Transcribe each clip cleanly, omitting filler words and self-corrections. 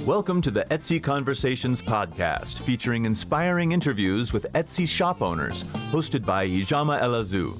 Welcome to the Etsy Conversations podcast, featuring inspiring interviews with Etsy shop owners, hosted by Ijama Elazu.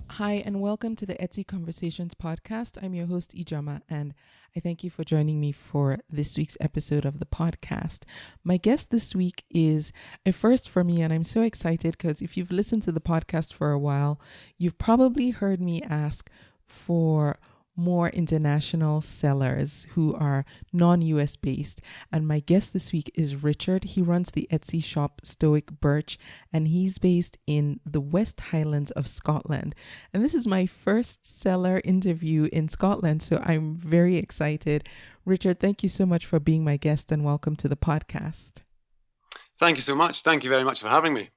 Hi, and welcome to the Etsy Conversations podcast. I'm your host, Ijama, and I thank you for joining me for this week's episode of the podcast. My guest this week is a first for me, and I'm so excited because if you've listened to the podcast for a while, you've probably heard me ask for more international sellers who are non-US based. And my guest this week is Richard. He runs the Etsy shop Stoic, Birch, and he's based in the West Highlands of Scotland. And this is my first seller interview in Scotland, so I'm very excited. Richard, thank you so much for being my guest and welcome to the podcast. Thank you so much. Thank you very much for having me.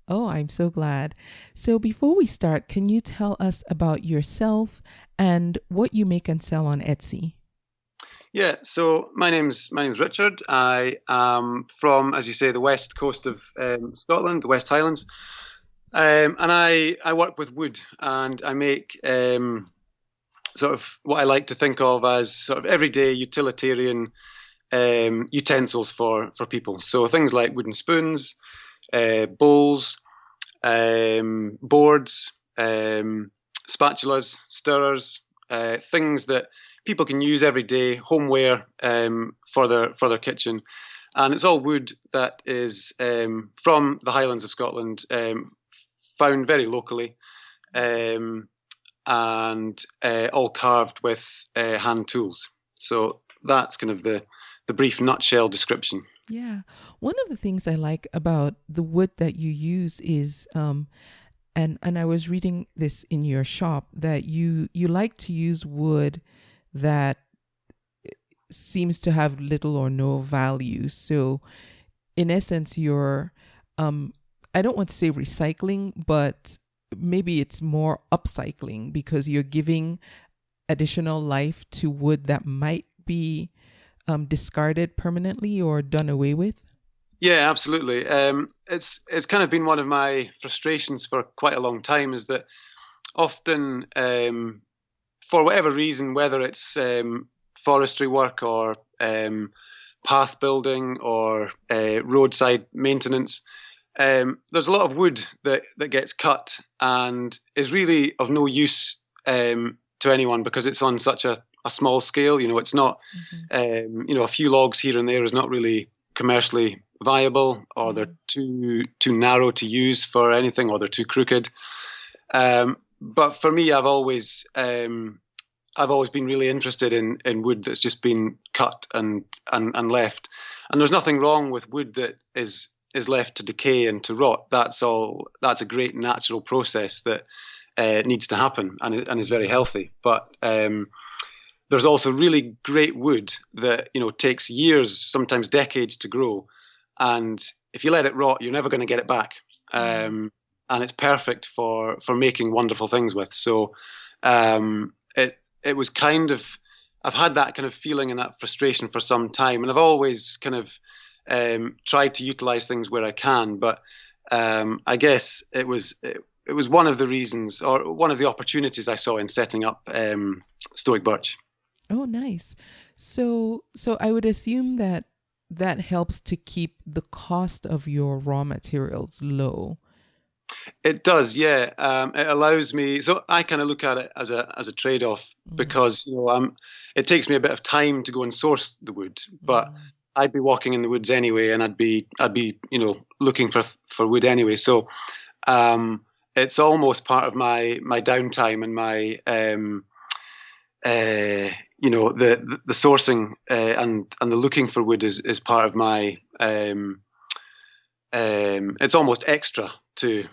Oh, I'm so glad. So before we start, can you tell us about yourself and what you make and sell on Etsy? Yeah, so my name's Richard. I am from, as you say, the west coast of Scotland, the West Highlands, and I work with wood, and I make sort of what I like to think of as sort of everyday utilitarian utensils for people. So things like wooden spoons, bowls, boards, spatulas, stirrers, things that people can use every day, homeware for their kitchen, and it's all wood that is from the Highlands of Scotland, found very locally, and all carved with hand tools. So that's kind of the brief nutshell description. Yeah. One of the things I like about the wood that you use is, and I was reading this in your shop, that you like to use wood that seems to have little or no value. So in essence, you're, I don't want to say recycling, but maybe it's more upcycling because you're giving additional life to wood that might be discarded permanently or done away with? Yeah, absolutely. It's kind of been one of my frustrations for quite a long time, is that often, for whatever reason, whether it's forestry work or path building or roadside maintenance, there's a lot of wood that gets cut and is really of no use to anyone because it's on such a small scale. You know, it's not, a few logs here and there is not really commercially viable, or they're too narrow to use for anything, or they're too crooked. But for me, I've always been really interested in wood that's just been cut and left. And there's nothing wrong with wood that is left to decay and to rot. That's a great natural process that needs to happen and is very healthy. But there's also really great wood that, takes years, sometimes decades to grow. And if you let it rot, you're never going to get it back. And it's perfect for making wonderful things with. So it was kind of, I've had that kind of feeling and that frustration for some time. And I've always kind of tried to utilize things where I can. But I guess it was one of the reasons, or one of the opportunities I saw in setting up Stoic Birch. Oh, nice. So I would assume that helps to keep the cost of your raw materials low. It does, yeah. It allows me. So I kind of look at it as a trade-off because it takes me a bit of time to go and source the wood, but I'd be walking in the woods anyway, and I'd be looking for wood anyway. So it's almost part of my downtime and my the sourcing and the looking for wood is part of my it's almost extra to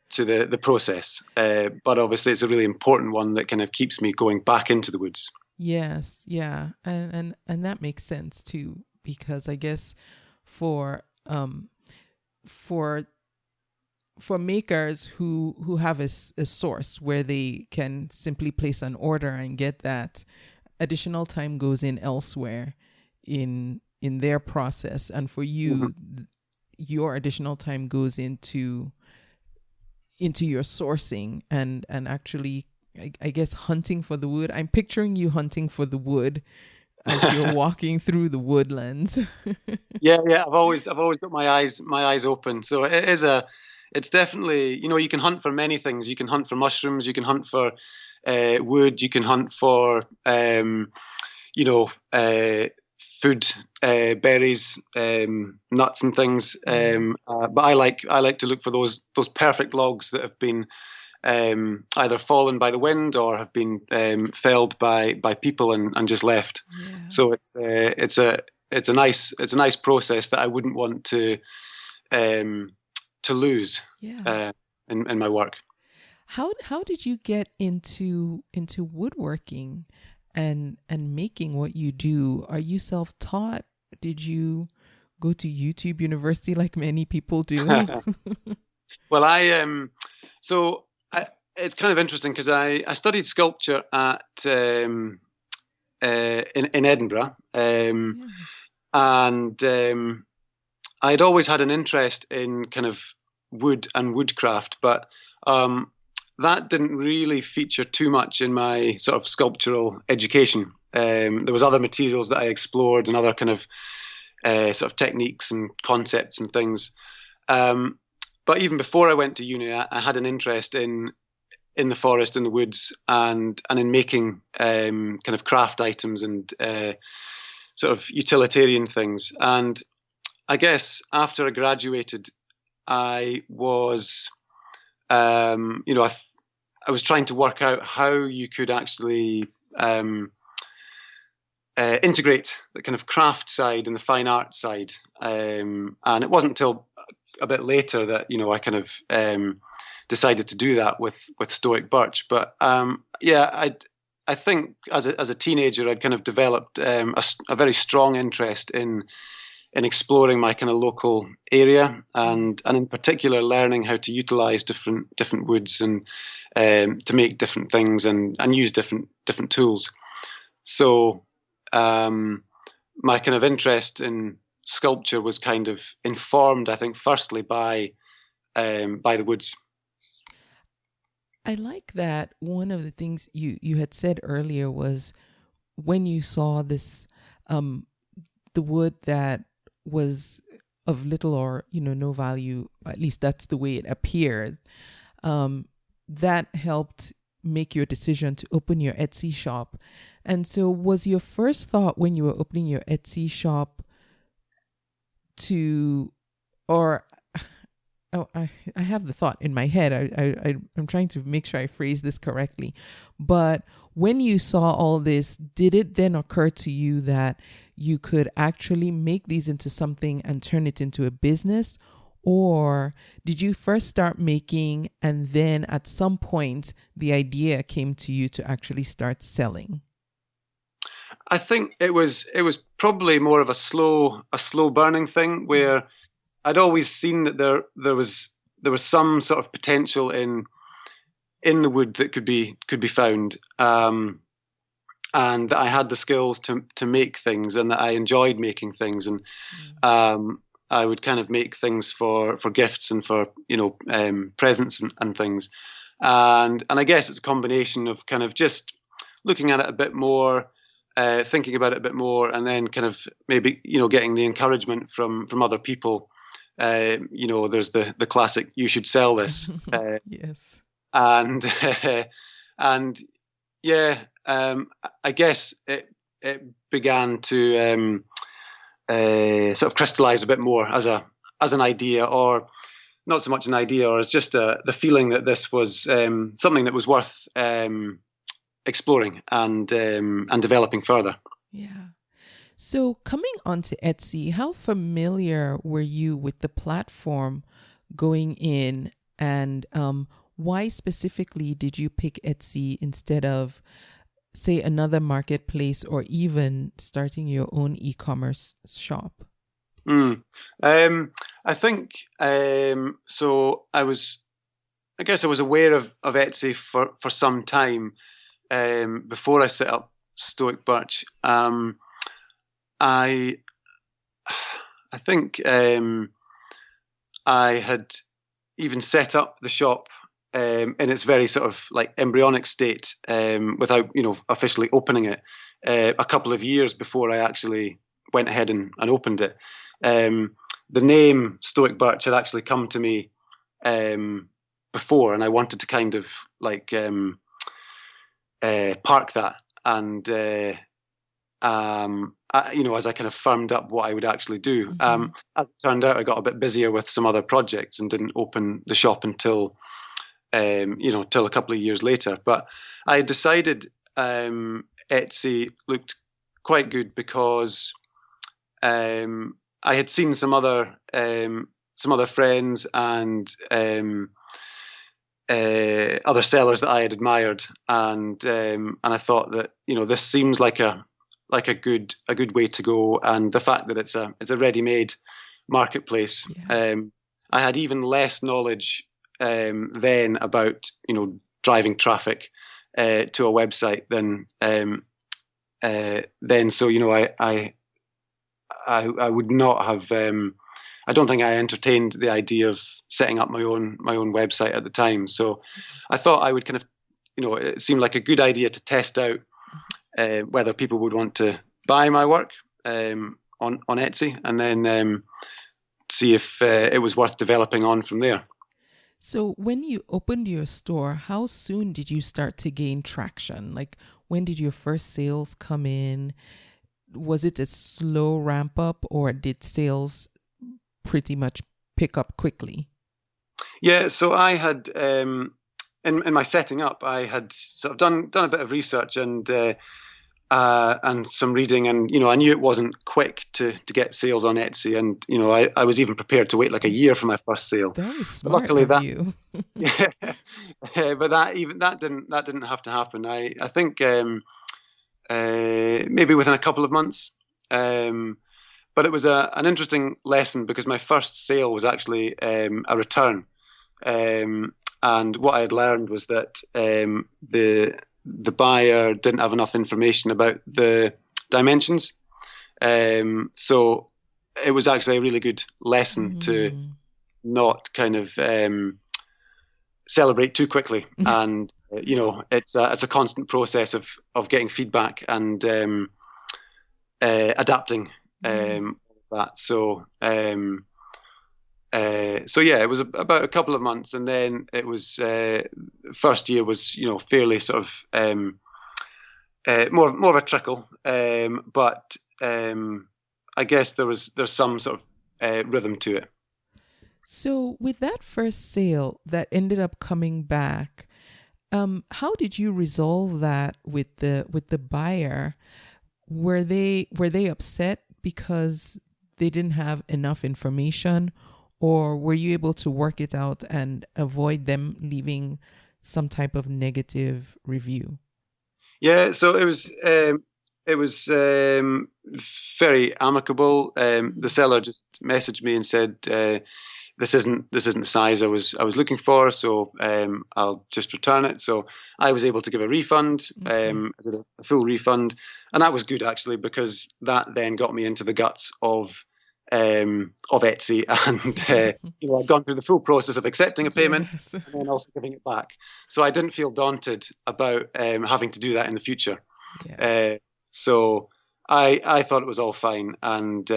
the process, but obviously it's a really important one that kind of keeps me going back into the woods. Yes, yeah, and that makes sense too, because I guess for makers who have a source where they can simply place an order and get that, additional time goes in elsewhere in their process, and for you, your additional time goes into your sourcing and actually I guess, hunting for the wood. I'm picturing you hunting for the wood as you're walking through the woodlands. Yeah, yeah. I've always got my eyes open. So it's definitely, you can hunt for many things. You can hunt for mushrooms. You can hunt for wood. You can hunt for you know, food, berries, nuts and things. But I like to look for those perfect logs that have been either fallen by the wind or have been felled by people and just left. Yeah. So it's a nice process that I wouldn't want to lose Yeah. in my work. How did you get into woodworking and making what you do? Are you self-taught? Did you go to YouTube University like many people do? Well, so I, it's kind of interesting because I studied sculpture at in Edinburgh, Yeah. and I'd always had an interest in kind of wood and woodcraft, but that didn't really feature too much in my sort of sculptural education. There was other materials that I explored and other kind of sort of techniques and concepts and things. But even before I went to uni, I had an interest in the forest, in the woods, and in making kind of craft items and sort of utilitarian things. And I guess after I graduated, I was, I was trying to work out how you could actually integrate the kind of craft side and the fine art side. And it wasn't until a bit later that I kind of decided to do that with Stoic Birch. But I think as a teenager, I'd kind of developed a very strong interest in exploring my kind of local area and in particular learning how to utilize different woods and to make different things and use different tools. So my kind of interest in sculpture was kind of informed, I think, firstly by the woods. I like that one of the things you had said earlier was when you saw this the wood that was of little or no value, at least that's the way it appears, that helped make your decision to open your Etsy shop. And so was your first thought when you were opening your Etsy shop I have the thought in my head. I'm trying to make sure I phrase this correctly. But when you saw all this, did it then occur to you that you could actually make these into something and turn it into a business? Or did you first start making and then at some point the idea came to you to actually start selling? I think it was probably more of a slow burning thing where I'd always seen that there was some sort of potential in the wood that could be found, and that I had the skills to make things, and that I enjoyed making things, and I would kind of make things for gifts and for presents and things, and I guess it's a combination of kind of just looking at it a bit more. Thinking about it a bit more, and then kind of maybe getting the encouragement from other people. There's the classic "you should sell this." Yes. And I guess it began to sort of crystallize a bit more as an idea, or not so much an idea, or as just the feeling that this was something that was worth exploring and developing further. Yeah. So coming onto Etsy, how familiar were you with the platform going in, and why specifically did you pick Etsy instead of, say, another marketplace or even starting your own e-commerce shop? I think so. I guess I was aware of Etsy for some time before I set up Stoic Birch. I think I had even set up the shop in its very sort of like embryonic state, without officially opening it, a couple of years before I actually went ahead and opened it. The name Stoic Birch had actually come to me before, and I wanted to kind of like park that, and as I kind of firmed up what I would actually do. As it turned out, I got a bit busier with some other projects and didn't open the shop until till a couple of years later. But I decided Etsy looked quite good because I had seen some other friends and other sellers that I had admired, and I thought that this seems like a good way to go. And the fact that it's a ready-made marketplace, I had even less knowledge then about driving traffic to a website than then. So I would not have. I don't think I entertained the idea of setting up my own website at the time. So I thought I would kind of, it seemed like a good idea to test out whether people would want to buy my work on Etsy, and then see if it was worth developing on from there. So when you opened your store, how soon did you start to gain traction? Like, when did your first sales come in? Was it a slow ramp up, or did sales pretty much pick up quickly? Yeah, so I had in my setting up, I had sort of done a bit of research and some reading, and I knew it wasn't quick to get sales on Etsy, and I was even prepared to wait like a year for my first sale. Very smart of you. Yeah, but that didn't have to happen. I think maybe within a couple of months. But it was an interesting lesson, because my first sale was actually a return. And what I had learned was that the buyer didn't have enough information about the dimensions. So it was actually a really good lesson to not kind of celebrate too quickly. And it's a constant process of getting feedback and adapting that. So yeah, it was about a couple of months, and then it was first year was fairly sort of more of a trickle, but I guess there's some sort of rhythm to it. So with that first sale that ended up coming back, how did you resolve that with the buyer? Were they upset because they didn't have enough information, or were you able to work it out and avoid them leaving some type of negative review? Yeah, so it was very amicable. The seller just messaged me and said, this isn't the size I was looking for, so I'll just return it. So I was able to give a refund, I did a full refund, and that was good actually, because that then got me into the guts of Etsy, and I'd gone through the full process of accepting a payment and then also giving it back. So I didn't feel daunted about having to do that in the future. Yeah. So I thought it was all fine, and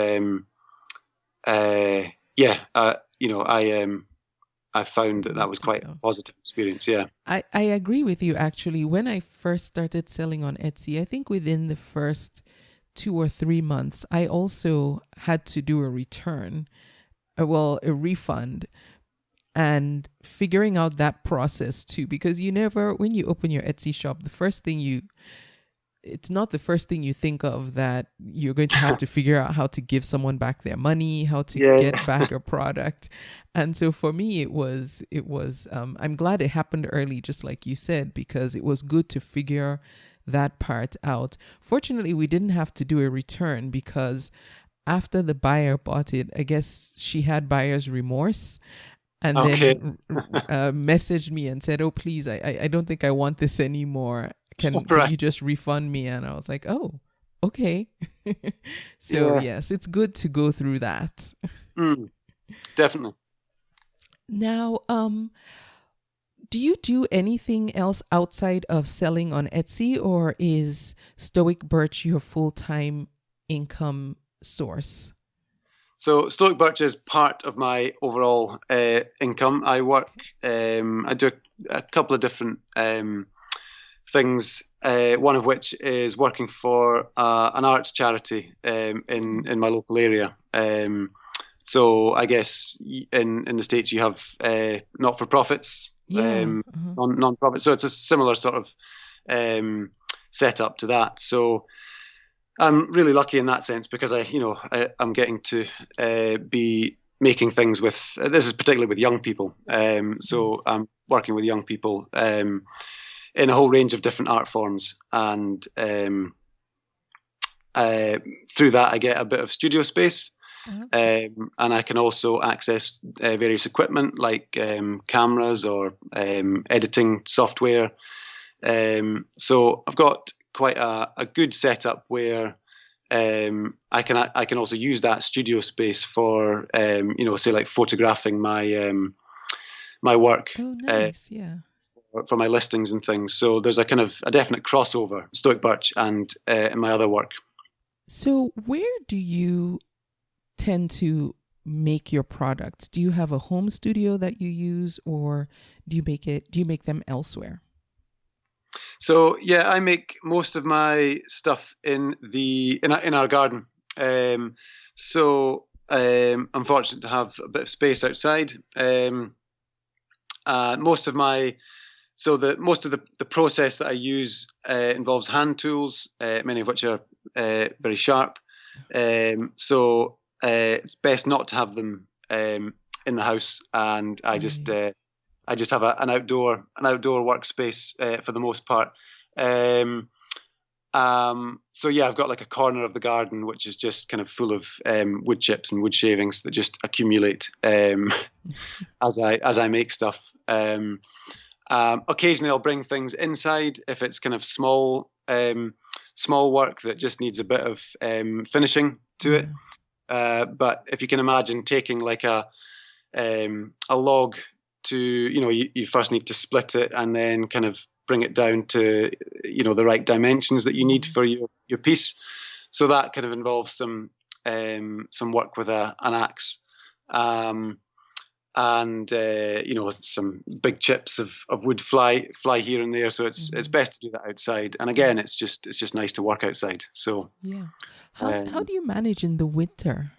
I found that was quite a positive experience. Yeah, I agree with you actually. When I first started selling on Etsy, I think within the first 2 or 3 months, I also had to do a return, a refund, and figuring out that process too, because when you open your Etsy shop, it's not the first thing you think of that you're going to have to figure out how to give someone back their money, how to get back a product. And so for me, it was I'm glad it happened early, just like you said, because it was good to figure that part out. Fortunately, we didn't have to do a return, because after the buyer bought it, I guess she had buyer's remorse, and then messaged me and said, "Oh, please, I don't think I want this anymore. Can you just refund me?" And I was like, "Oh, okay." So yes, it's good to go through that. Definitely. Now, Do you do anything else outside of selling on Etsy, or is Stoic Birch your full-time income source? So Stoic Birch is part of my overall income. I work, I do a couple of different things. One of which is working for an arts charity in my local area. So I guess in the States you have not-for-profits, non-profits. So it's a similar sort of setup to that. So I'm really lucky in that sense because I'm getting to be making things with. This is particularly with young people. So I'm working with young people in a whole range of different art forms, and through that I get a bit of studio space. And I can also access various equipment like cameras or editing software. So I've got quite a good setup where I can also use that studio space for say like photographing my work. Oh, nice, yeah. For my listings and things. So there's a kind of a definite crossover, Stoic Birch and in my other work. So where do you tend to make your products? Do you have a home studio that you use, or do you make them elsewhere? So yeah, I make most of my stuff in our garden. I'm fortunate to have a bit of space outside. Most of the process that I use involves hand tools, many of which are very sharp. It's best not to have them in the house, and I just have an outdoor workspace for the most part. I've got like a corner of the garden which is just kind of full of wood chips and wood shavings that just accumulate as I make stuff. Occasionally I'll bring things inside if it's kind of small work that just needs a bit of finishing to it. But if you can imagine taking like a log to, you first need to split it and then kind of bring it down to, the right dimensions that you need for your piece. So that kind of involves some work with an axe. And some big chips of wood fly here and there. So it's best to do that outside. And again, it's just nice to work outside. So yeah, how do you manage in the winter?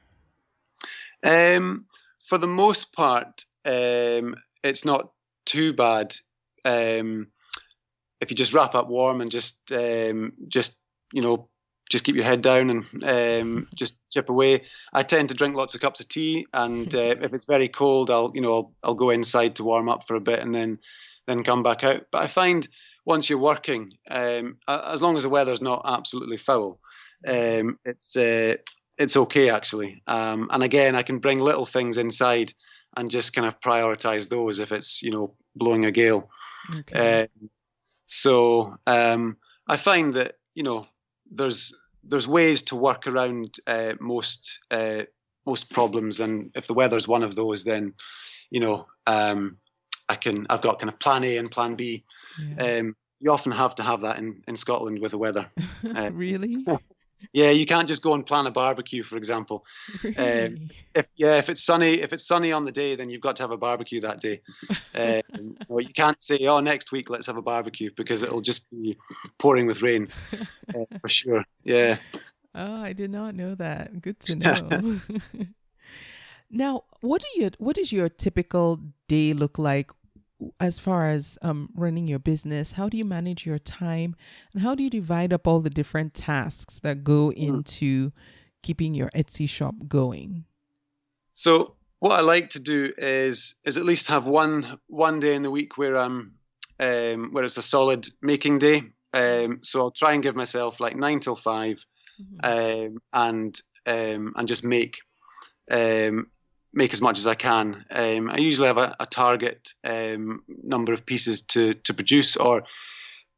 For the most part, it's not too bad. If you just wrap up warm and just keep your head down and just chip away. I tend to drink lots of cups of tea, and if it's very cold, I'll go inside to warm up for a bit and then come back out. But I find once you're working, as long as the weather's not absolutely foul, it's okay actually. And again, I can bring little things inside and just kind of prioritize those if it's blowing a gale. Okay. I find that there's ways to work around most problems, and if the weather's one of those, then I've got kind of plan A and plan B. Yeah. You often have to have that in Scotland with the weather. Really? Yeah, you can't just go and plan a barbecue, for example. Really? If it's sunny on the day, then you've got to have a barbecue that day. You can't say, "Oh, next week let's have a barbecue," because it'll just be pouring with rain for sure. Yeah. Oh, I did not know that. Good to know. Now, what does your typical day look like as far as running your business? How do you manage your time, and how do you divide up all the different tasks that go into keeping your Etsy shop going? So what I like to do is at least have one day in the week where where it's a solid making day. So I'll try and give myself like 9 till 5, and just make as much as I can. I usually have a target number of pieces to produce, or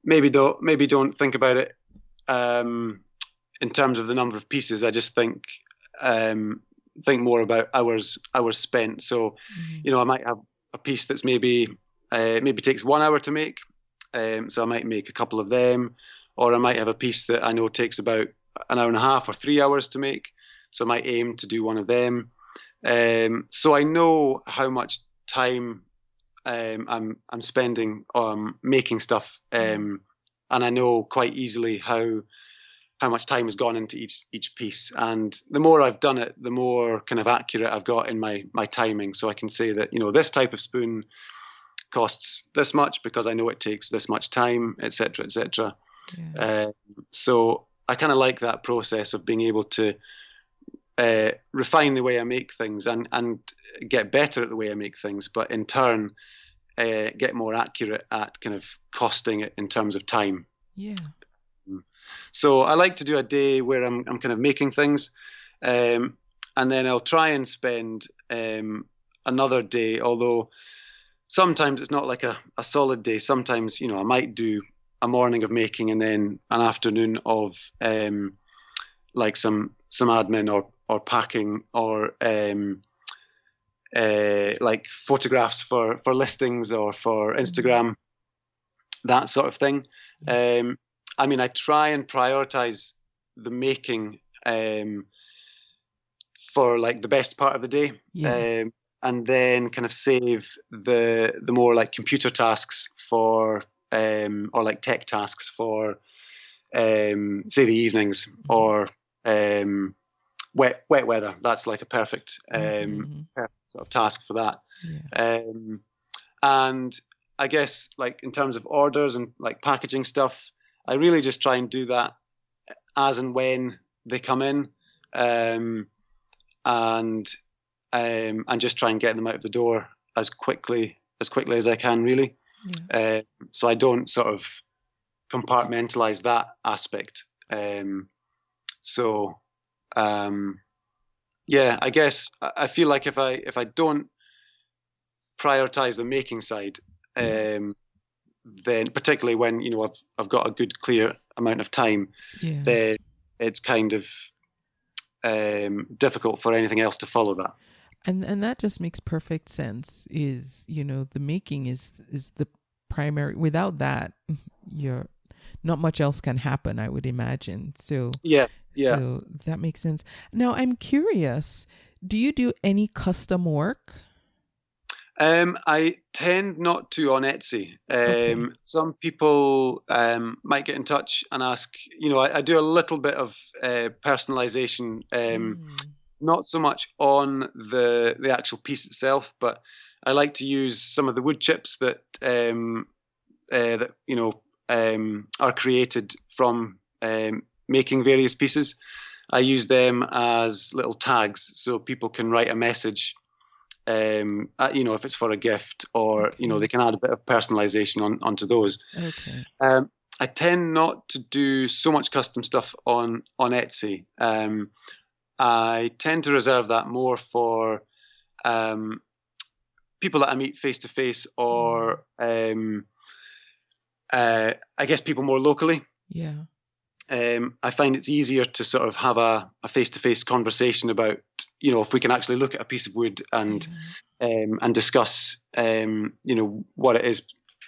maybe don't think about it in terms of the number of pieces. I just think more about hours spent. So I might have a piece that's maybe maybe takes 1 hour to make. So I might make a couple of them, or I might have a piece that I know takes about an hour and a half or 3 hours to make. So I might aim to do one of them. So I know how much time I'm spending making stuff, and I know quite easily how much time has gone into each piece. And the more I've done it, the more kind of accurate I've got in my timing. So I can say that, this type of spoon costs this much because I know it takes this much time, etc., etc. Yeah. So I kind of like that process of being able to refine the way I make things and get better at the way I make things, but in turn get more accurate at kind of costing it in terms of time. Yeah. So I like to do a day where I'm kind of making things, and then I'll try and spend another day, although sometimes it's not like a solid day. Sometimes, I might do a morning of making and then an afternoon of like some admin or packing or like photographs for listings or for Instagram, that sort of thing. I try and prioritize the making for like the best part of the day. Yes. And then kind of save the more like computer tasks for or like tech tasks for say the evenings, or wet weather. That's like a perfect sort of task for that. Yeah. And I guess like in terms of orders and like packaging stuff, I really just try and do that as and when they come in, and just try and get them out of the door as quickly as I can, really. Yeah. So I don't sort of compartmentalize that aspect. Yeah, I guess I feel like if I don't prioritize the making side, then particularly when I've got a good clear amount of time, Yeah. then it's kind of difficult for anything else to follow that. And that just makes perfect sense. Is the making is the primary. Without that, you're not much else can happen, I would imagine. So Yeah. So that makes sense. Now I'm curious, do you do any custom work? I tend not to on Etsy. Okay. Some people might get in touch and ask, I do a little bit of personalization, not so much on the actual piece itself, but I like to use some of the wood chips that are created from making various pieces. I use them as little tags so people can write a message, if it's for a gift, or they can add a bit of personalization onto those. Okay. I tend not to do so much custom stuff on Etsy. I tend to reserve that more for people that I meet face to face, or I guess people more locally. Yeah. I find it's easier to sort of have a face-to-face conversation about, if we can actually look at a piece of wood and discuss, what it is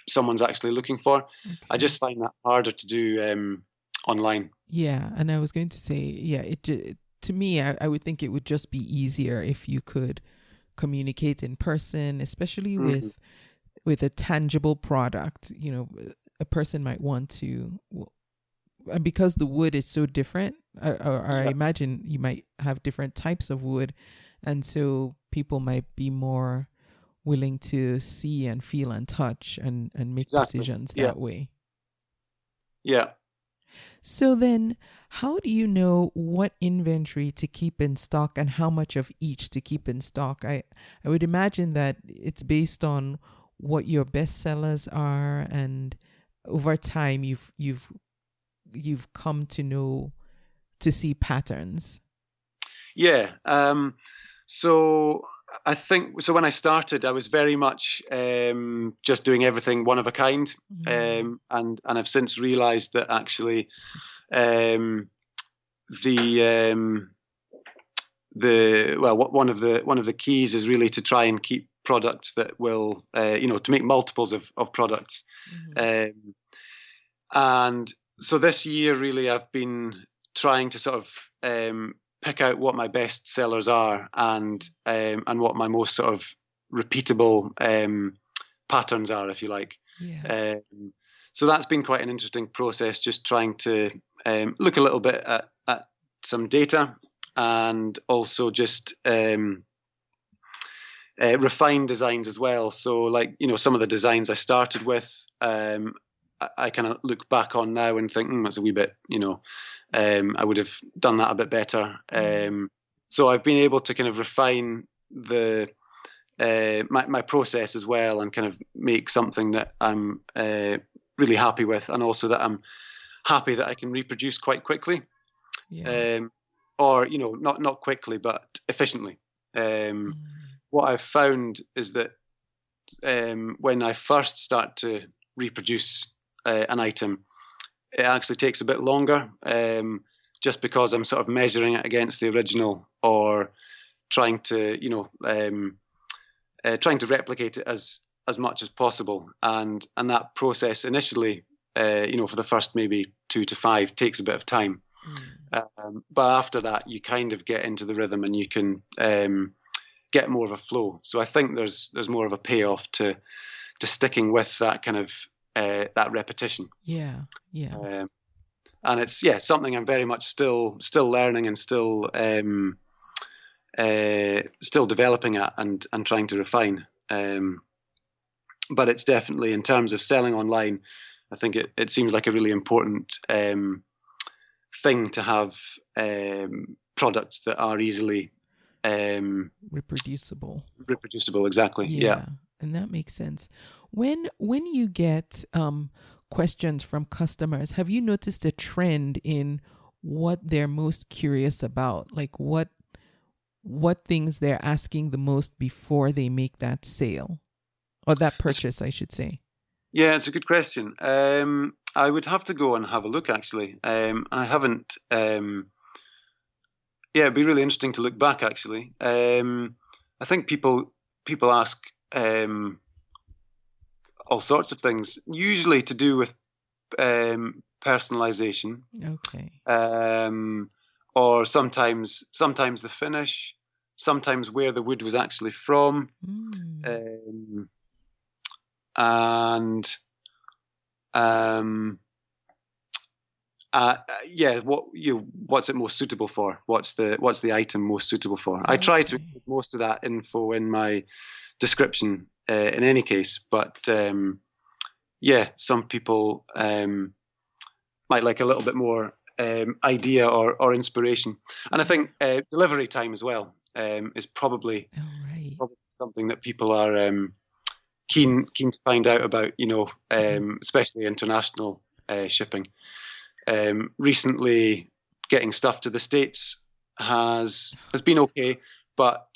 someone's actually looking for. Okay. I just find that harder to do online. Yeah, and I was going to say, yeah, to me, I would think it would just be easier if you could communicate in person, especially with a tangible product. A person might want to. And because the wood is so different, I imagine you might have different types of wood, and so people might be more willing to see and feel and touch and make decisions that way. Yeah. So then, how do you know what inventory to keep in stock and how much of each to keep in stock? I would imagine that it's based on what your best sellers are, and over time you've come to see patterns. Yeah. So I think, when I started, I was very much just doing everything one of a kind. And I've since realized that actually one of the keys is really to try and keep products that will, to make multiples of products. Mm-hmm. And so this year, really, I've been trying to sort of pick out what my best sellers are and what my most sort of repeatable patterns are, if you like. Yeah. So that's been quite an interesting process, just trying to look a little bit at some data and also just refine designs as well. So like, some of the designs I started with, I kind of look back on now and think, that's a wee bit, I would have done that a bit better. So I've been able to kind of refine the my process as well and kind of make something that I'm really happy with, and also that I'm happy that I can reproduce quite quickly. Yeah. Or, not quickly, but efficiently. What I've found is that when I first start to reproduce an item, it actually takes a bit longer, just because I'm sort of measuring it against the original or trying to, trying to replicate it as much as possible. And that process initially, for the first maybe 2 to 5 takes a bit of time. But after that, you kind of get into the rhythm and you can get more of a flow. So I think there's more of a payoff to sticking with that kind of that repetition. Yeah. And it's something I'm very much still learning and still developing at and trying to refine. But it's definitely, in terms of selling online, I think it seems like a really important thing to have products that are easily Reproducible. Exactly. Yeah. And that makes sense. When you get questions from customers, have you noticed a trend in what they're most curious about? Like what things they're asking the most before they make that sale or that purchase, I should say? Yeah, it's a good question. I would have to go and have a look, actually. I haven't. It'd be really interesting to look back, actually. I think people ask all sorts of things, usually to do with personalization. Okay. Or sometimes the finish, sometimes where the wood was actually from, and what's it most suitable for? What's the item most suitable for? I try to include most of that info in my description in any case, but some people might like a little bit more idea or inspiration. And I think delivery time as well is probably something that people are keen to find out about, especially international shipping. Recently, getting stuff to the States has been okay, but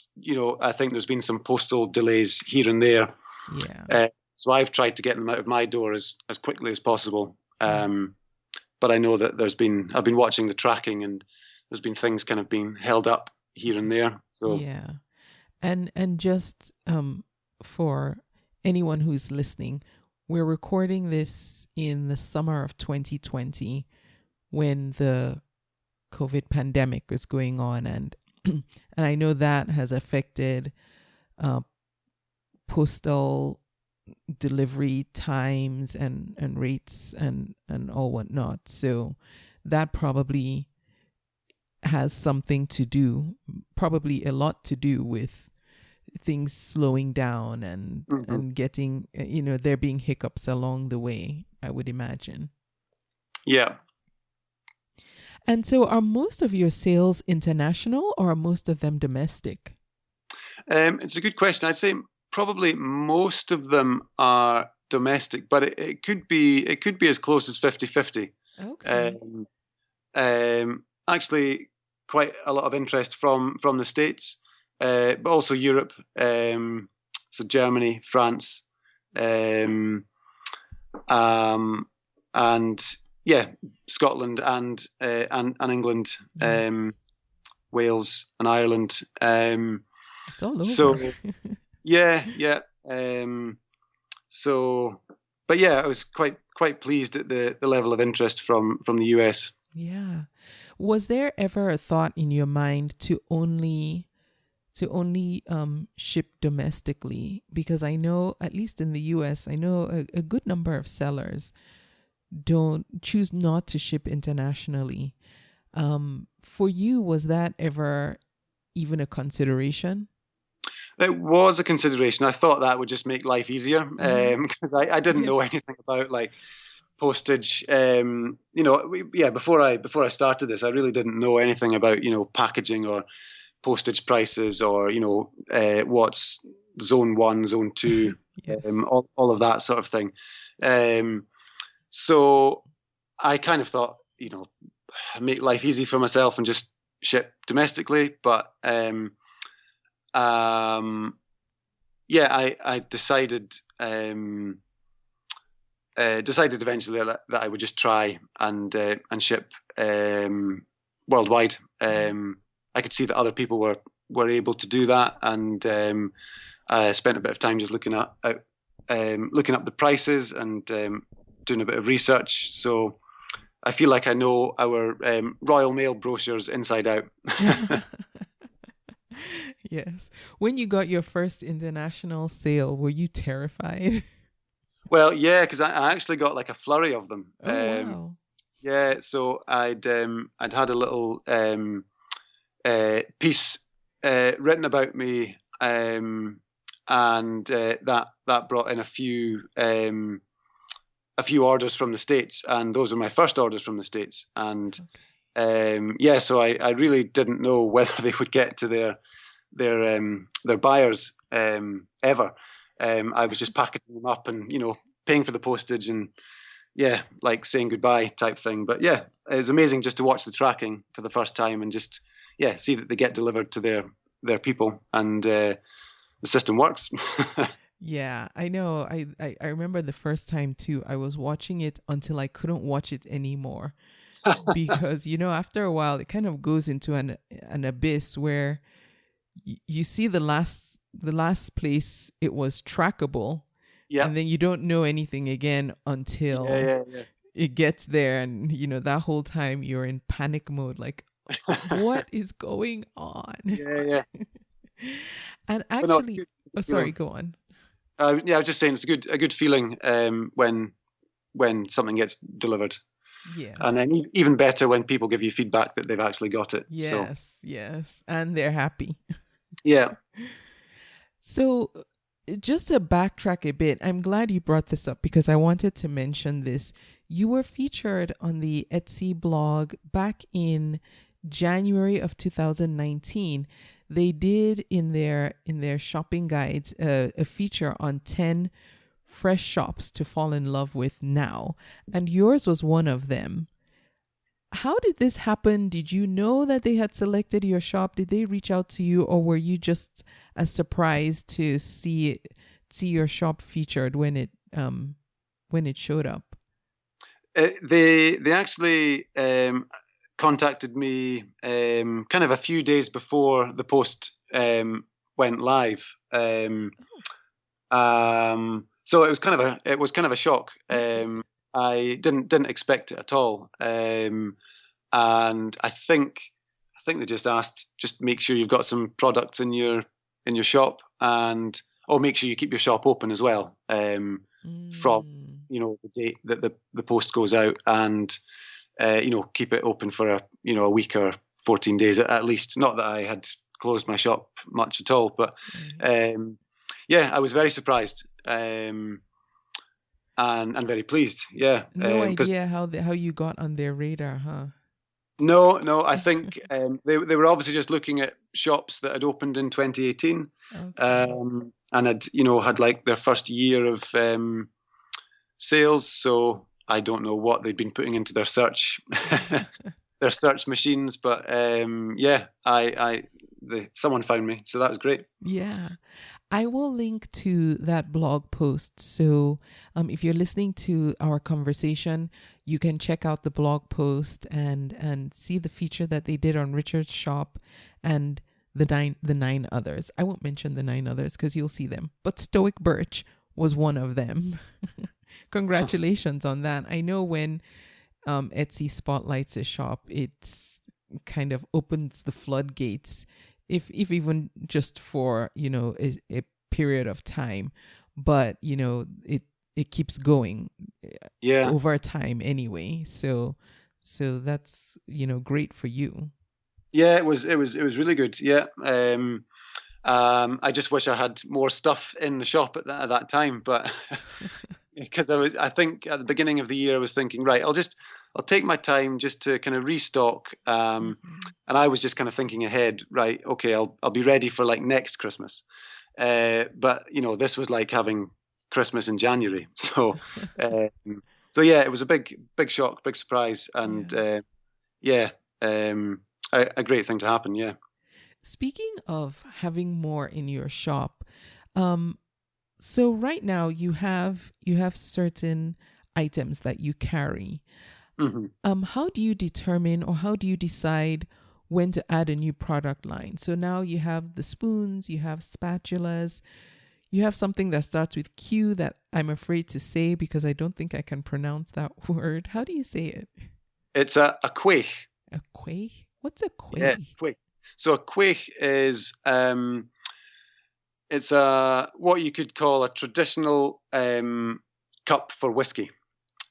I think there's been some postal delays here and there. Yeah. So I've tried to get them out of my door as quickly as possible. But I know that I've been watching the tracking, and there's been things kind of being held up here and there. So yeah, and just for anyone who's listening, we're recording this in the summer of 2020 when the COVID pandemic was going on, and and I know that has affected postal delivery times and rates and all whatnot. So that probably has something to do, probably a lot to do with things slowing down and getting, there being hiccups along the way, I would imagine. Yeah. And so are most of your sales international or are most of them domestic? It's a good question. I'd say probably most of them are domestic, but it could be as close as 50-50. Okay. Actually, quite a lot of interest from the States, but also Europe. So Germany, France, and Scotland and England, Wales and Ireland. It's all over. So Yeah, yeah. So, but yeah, I was quite pleased at the level of interest from the US. Yeah. Was there ever a thought in your mind to only ship domestically? Because I know, at least in the US, I know a good number of sellers don't choose not to ship internationally. For you, was that ever even a consideration? It was a consideration. I thought that would just make life easier Mm-hmm. because I didn't Yeah. know anything about like postage. Before I started this, I really didn't know anything about packaging or postage prices or what's zone one, zone two, Yes. all of that sort of thing. Um, so I kind of thought, make life easy for myself and just ship domestically. But yeah, I decided eventually that I would just try and ship worldwide. I could see that other people were able to do that, and I spent a bit of time just looking up the prices and doing a bit of research. So I feel like I know our Royal Mail brochures inside out. Yes. When you got your first international sale, were you terrified? Well, yeah, because I actually got like a flurry of them. Oh, wow. Yeah, so I'd had a little piece written about me, and that brought in a few orders from the States, and those were my first orders from the States. And yeah, so I really didn't know whether they would get to their buyers ever. I was just packaging them up and paying for the postage and yeah, like saying goodbye type thing. But yeah, it was amazing just to watch the tracking for the first time and just see that they get delivered to their people, and the system works. Yeah, I know. I remember the first time too. I was watching it until I couldn't watch it anymore because after a while it kind of goes into an abyss where you see the last place it was trackable, Yeah, and then you don't know anything again until yeah. it gets there, and that whole time you're in panic mode, like, what is going on? Yeah. And But no, it's actually, good. oh, Good sorry, feeling. go on. Yeah, I was just saying it's a good feeling when something gets delivered, Yes. and then even better when people give you feedback that they've actually got it. So Yes, and they're happy. yeah. So, just to backtrack a bit, I'm glad you brought this up because I wanted to mention this. You were featured on the Etsy blog back in January of 2019. They did in their shopping guides a feature on 10 fresh shops to fall in love with now, and yours was one of them. How did this happen? Did you know that they had selected your shop? Did they reach out to you, or were you just as surprised to see your shop featured when it showed up? They actually contacted me kind of a few days before the post went live. So it was kind of a shock. I didn't expect it at all, and I think they just asked, just make sure you've got some products in your shop, and make sure you keep your shop open as well from Mm. the date that the post goes out, and keep it open for a week or 14 days at least. Not that I had closed my shop much at all, but yeah, I was very surprised and very pleased. Yeah, No because idea how you got on their radar, huh? no, I think they were obviously just looking at shops that had opened in 2018, Okay. and had like their first year of sales. So I don't know what they'd been putting into their search their search machines, but yeah, someone found me, so that was great. Yeah. I will link to that blog post. So if you're listening to our conversation, you can check out the blog post and see the feature that they did on Richard's shop and the nine others. I won't mention the nine others because you'll see them. But Stoic Birch was one of them. Congratulations on that. I know when Etsy spotlights a shop, it's kind of opens the floodgates, if even just for a period of time, but it keeps going over time anyway. So that's great for you. Yeah, it was really good. Yeah. I just wish I had more stuff in the shop at that time, but because I think at the beginning of the year I was thinking, right, I'll take my time just to kind of restock. And I was just kind of thinking ahead, right, okay, I'll be ready for like next Christmas. But this was like having Christmas in January. So yeah, it was a big shock, big surprise, and a great thing to happen. Yeah. Speaking of having more in your shop, so right now you have certain items that you carry. How do you determine, or how do you decide when to add a new product line? So now you have the spoons, you have spatulas, you have something that starts with Q that I'm afraid to say because I don't think I can pronounce that word. How do you say it? It's a quaich. A quaich? What's a quaich? Yeah, quaich. So a quaich is it's what you could call a traditional cup for whiskey.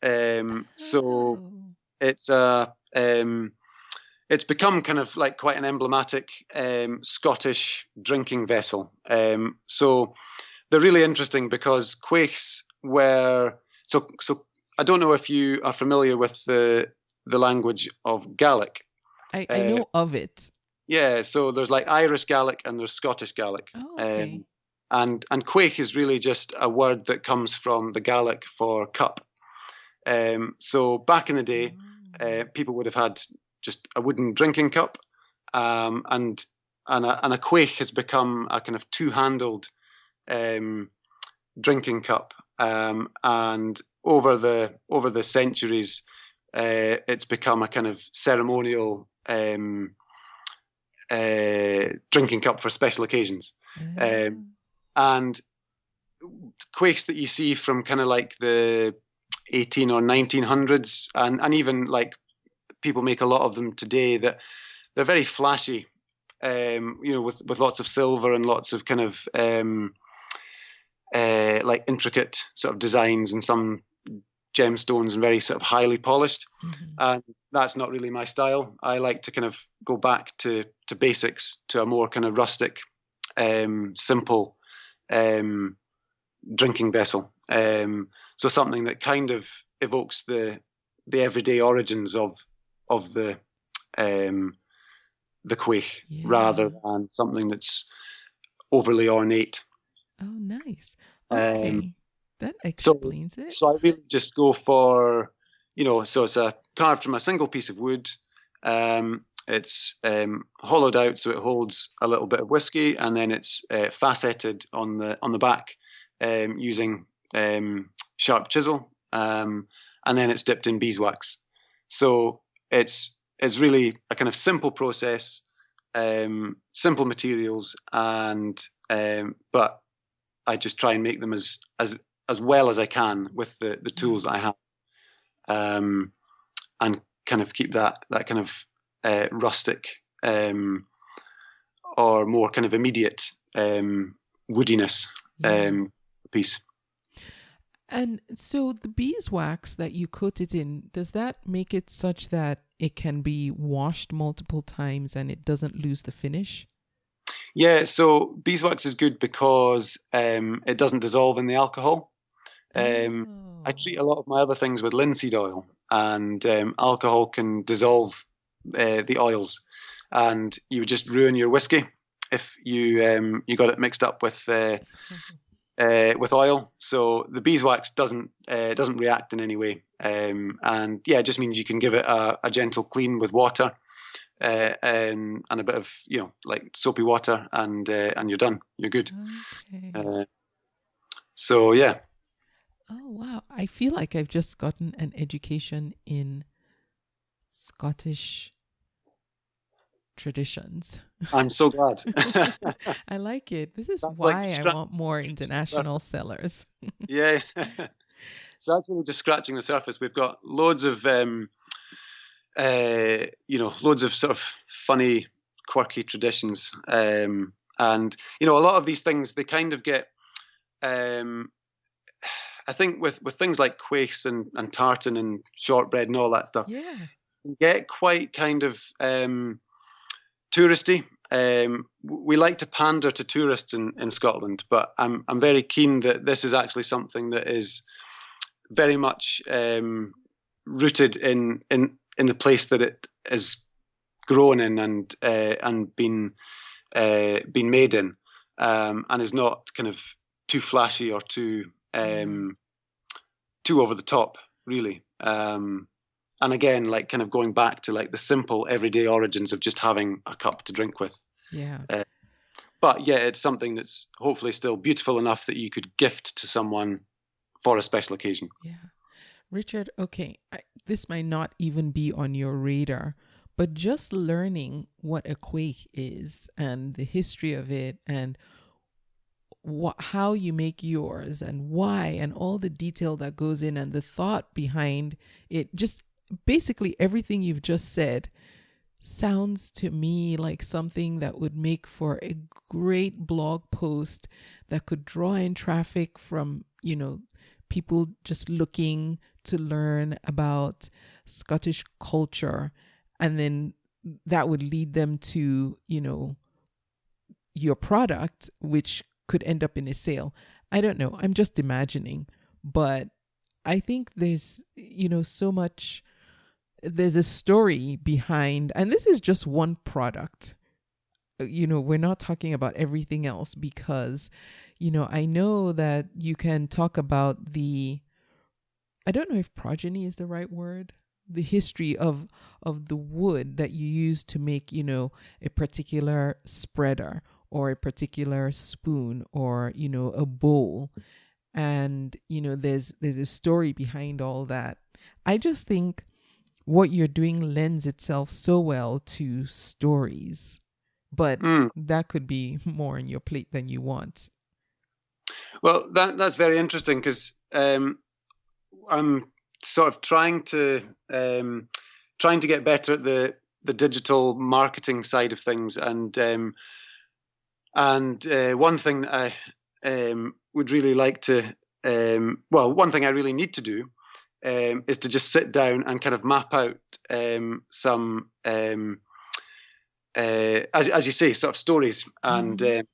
So it's it's become kind of like quite an emblematic Scottish drinking vessel. So they're really interesting because quaichs were so. I don't know if you are familiar with the language of Gaelic. I know of it. Yeah, so there's like Irish Gaelic and there's Scottish Gaelic. Oh, okay. And quaich is really just a word that comes from the Gaelic for cup. So back in the day, people would have had just a wooden drinking cup, and a quaich has become a kind of two-handled drinking cup. And over the centuries, it's become a kind of ceremonial drinking cup for special occasions. And quaichs that you see from kind of like the 18 or 1900s, and even like people make a lot of them today, that they're very flashy, with lots of silver and lots of kind of like intricate sort of designs and some gemstones and very sort of highly polished. And that's not really my style. I like to kind of go back to basics, to a more kind of rustic, simple drinking vessel. So something that kind of evokes the everyday origins of the quaich, rather than something that's overly ornate. Oh, nice. Okay. That explains it. So I really just go for, so it's carved from a single piece of wood. It's hollowed out so it holds a little bit of whiskey, and then it's faceted on the back using sharp chisel, and then it's dipped in beeswax. So it's really a kind of simple process, simple materials, and but I just try and make them as well as I can with the tools that I have, and kind of keep that kind of rustic or more kind of immediate woodiness piece. And so the beeswax that you coat it in, does that make it such that it can be washed multiple times and it doesn't lose the finish? Yeah, so beeswax is good because it doesn't dissolve in the alcohol. I treat a lot of my other things with linseed oil, and alcohol can dissolve the oils, and you would just ruin your whiskey if you got it mixed up with oil. So the beeswax doesn't react in any way, and yeah, it just means you can give it a gentle clean with water, and a bit of like soapy water, and you're done. You're good. Okay. So yeah. Oh wow! I feel like I've just gotten an education in Scottish traditions. I'm so glad. I like it. This is That's like why I want more international sellers. yeah. It's actually just scratching the surface. We've got loads of loads of sort of funny, quirky traditions, and a lot of these things they kind of get. I think with things like quaichs and tartan and shortbread and all that stuff, Yeah. you get quite kind of touristy. We like to pander to tourists in Scotland, but I'm very keen that this is actually something that is very much rooted in the place that it is grown in and been made in, and is not kind of too flashy or too over the top, really. And again, like kind of going back to like the simple everyday origins of just having a cup to drink with. Yeah. But yeah, it's something that's hopefully still beautiful enough that you could gift to someone for a special occasion. Yeah. Richard, okay, this might not even be on your radar, but just learning what a quaich is and the history of it and how you make yours and why and all the detail that goes in and the thought behind it, just basically everything you've just said sounds to me like something that would make for a great blog post that could draw in traffic from, people just looking to learn about Scottish culture. And then that would lead them to, your product, which could end up in a sale. I don't know. I'm just imagining. But I think there's, so much, there's a story behind, and this is just one product. We're not talking about everything else because, I know that you can talk about I don't know if progeny is the right word, the history of the wood that you use to make, a particular spreader or a particular spoon or, a bowl. And, there's a story behind all that. I just think what you're doing lends itself so well to stories, but that could be more on your plate than you want. Well, that's very interesting because I'm sort of trying to get better at the digital marketing side of things, and one thing that I would really like to, one thing I really need to do is to just sit down and kind of map out some, as you say, sort of stories and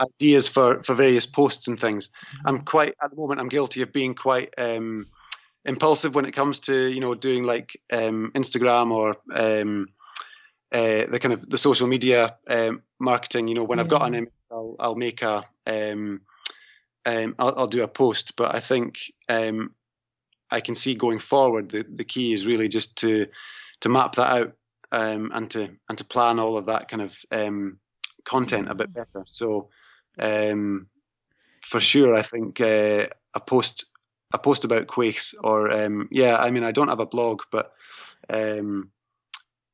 ideas for various posts and things. I'm quite, at the moment, I'm guilty of being quite impulsive when it comes to, doing like Instagram or the kind of the social media marketing. When I've got an image, I'll make I'll do a post. But I think I can see going forward the key is really just to map that out and to plan all of that kind of content a bit better. So for sure, I think a post about quaichs or I don't have a blog, but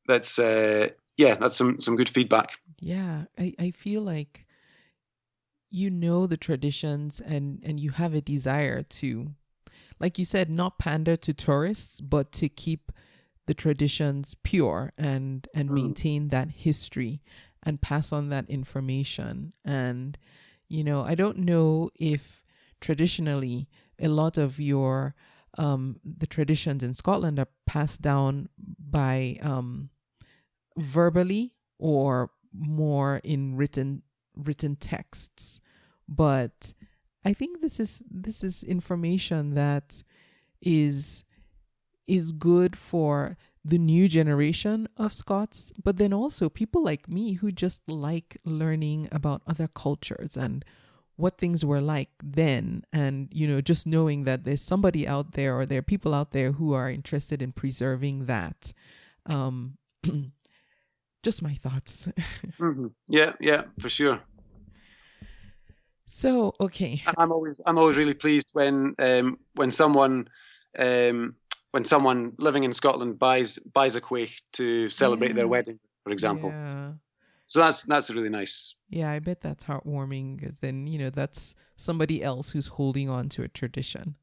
that's some good feedback. Yeah, I feel like the traditions and you have a desire to, like you said, not pander to tourists, but to keep the traditions pure and maintain that history and pass on that information. And, I don't know if traditionally a lot of your, the traditions in Scotland are passed down by verbally or more in written texts. But I think this is information that is good for the new generation of Scots, but then also people like me who just like learning about other cultures and what things were like then. And, just knowing that there's somebody out there or there are people out there who are interested in preserving that. Just my thoughts. Yeah, for sure. So, okay. I'm always really pleased when someone when someone living in Scotland buys a quaich to celebrate their Yeah. wedding, for example. Yeah. So that's really nice. Yeah, I bet that's heartwarming, because then, that's somebody else who's holding on to a tradition.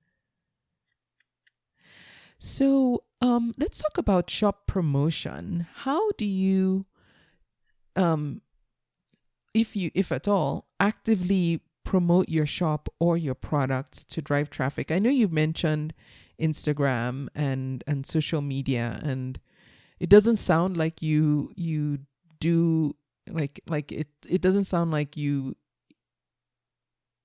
So, let's talk about shop promotion. How do you, if at all, actively promote your shop or your products to drive traffic? I know you've mentioned Instagram and social media, and it doesn't sound like you do like it doesn't sound like you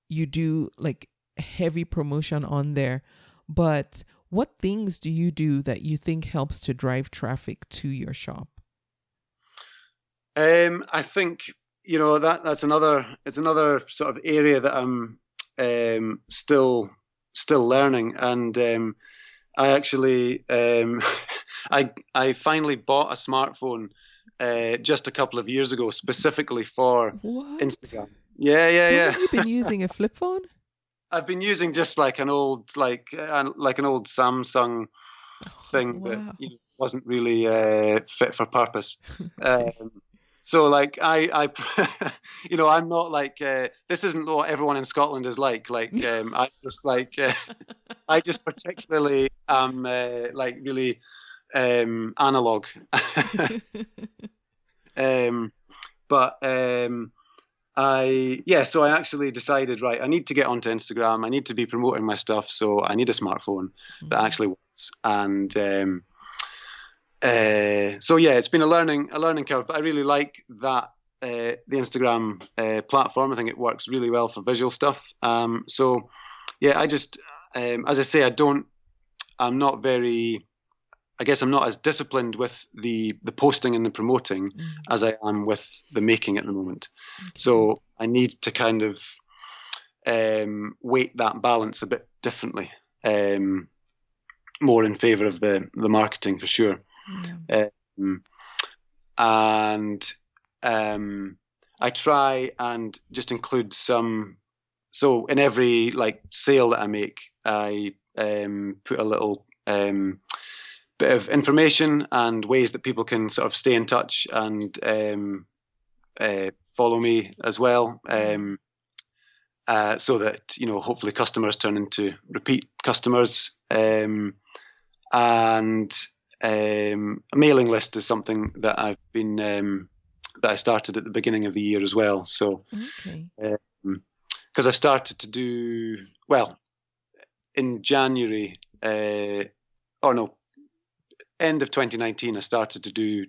do like heavy promotion on there, but what things do you do that you think helps to drive traffic to your shop? I think that's another sort of area that I'm still learning, and I actually I finally bought a smartphone just a couple of years ago, specifically for What? Instagram. Yeah. Have you been using a flip phone? I've been using just like an old an old Samsung thing Wow. that wasn't really fit for purpose. Okay. So like I I'm not like this isn't what everyone in Scotland is like. I just I just particularly am like really analog. But so I actually decided, right, I need to get onto Instagram. I need to be promoting my stuff, so I need a smartphone that actually works. And so yeah, it's been a learning curve, but I really like that the Instagram platform. I think it works really well for visual stuff. So yeah, I just as I say, I'm not very. I guess I'm not as disciplined with the posting and the promoting as I am with the making at the moment. Okay. So I need to kind of weight that balance a bit differently, more in favor of the marketing for sure. Yeah. And I try and just include some. So in every like sale that I make, I put a little bit of information and ways that people can sort of stay in touch and follow me as well, so that hopefully customers turn into repeat customers. And a mailing list is something that I've been that I started at the beginning of the year as well. So Okay. because I've started to do in January, end of 2019, I started to do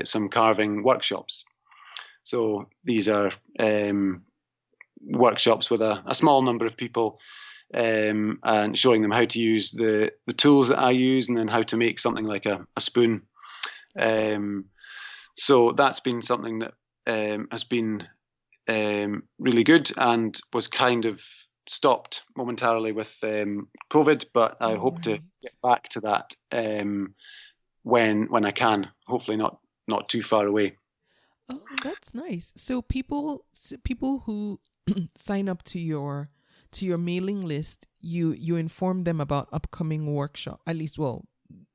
some carving workshops. So these are workshops with a small number of people, and showing them how to use the tools that I use, and then how to make something like a spoon. So that's been something that has been really good, and was kind of stopped momentarily with COVID, but I hope to get back to that when I can, hopefully not too far away. Oh, that's nice. So people who sign up to your mailing list, you inform them about upcoming workshop, at least, well,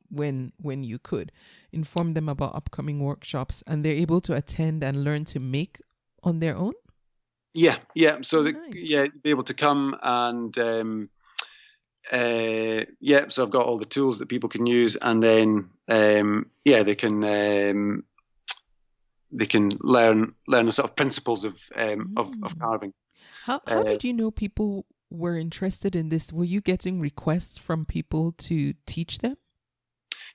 when you could inform them about upcoming workshops, and they're able to attend and learn to make on their own. Yeah. So Nice. be able to come and so I've got all the tools that people can use, and then they can learn the sort of principles of carving. How did you know people were interested in this? Were you getting requests from people to teach them?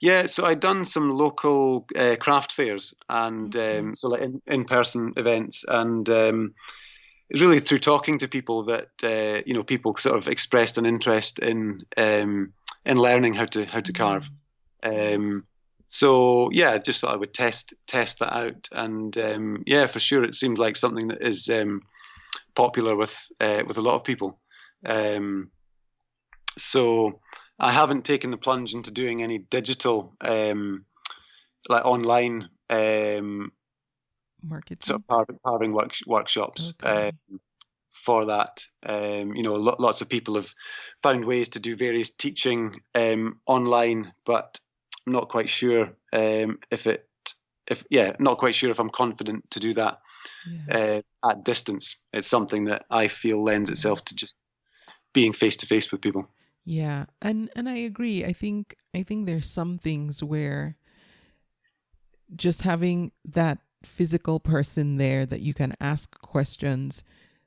Yeah, so I'd done some local craft fairs and so like in-person events, and it's really through talking to people that people sort of expressed an interest in learning how to carve. So yeah, I just thought I would test that out, and for sure, it seemed like something that is popular with a lot of people. So I haven't taken the plunge into doing any digital like online marketing, sort of carving workshops for that. Lots of people have found ways to do various teaching online, but I'm not quite sure not quite sure if I'm confident to do that at distance. It's something that I feel lends itself to just being face to face with people. Yeah, and I agree. I think there's some things where just having that physical person there that you can ask questions,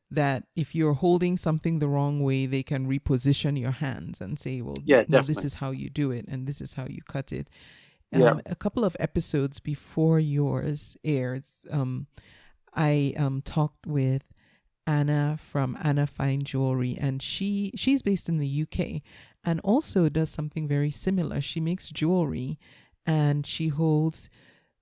that if you're holding something the wrong way, they can reposition your hands and say, well, Yeah, no, definitely. this is how you do it and this is how you cut it. Yeah. A couple of episodes before yours aired, I talked with Anna from Anna Fine Jewelry, and she's based in the UK and also does something very similar. She makes jewelry and she holds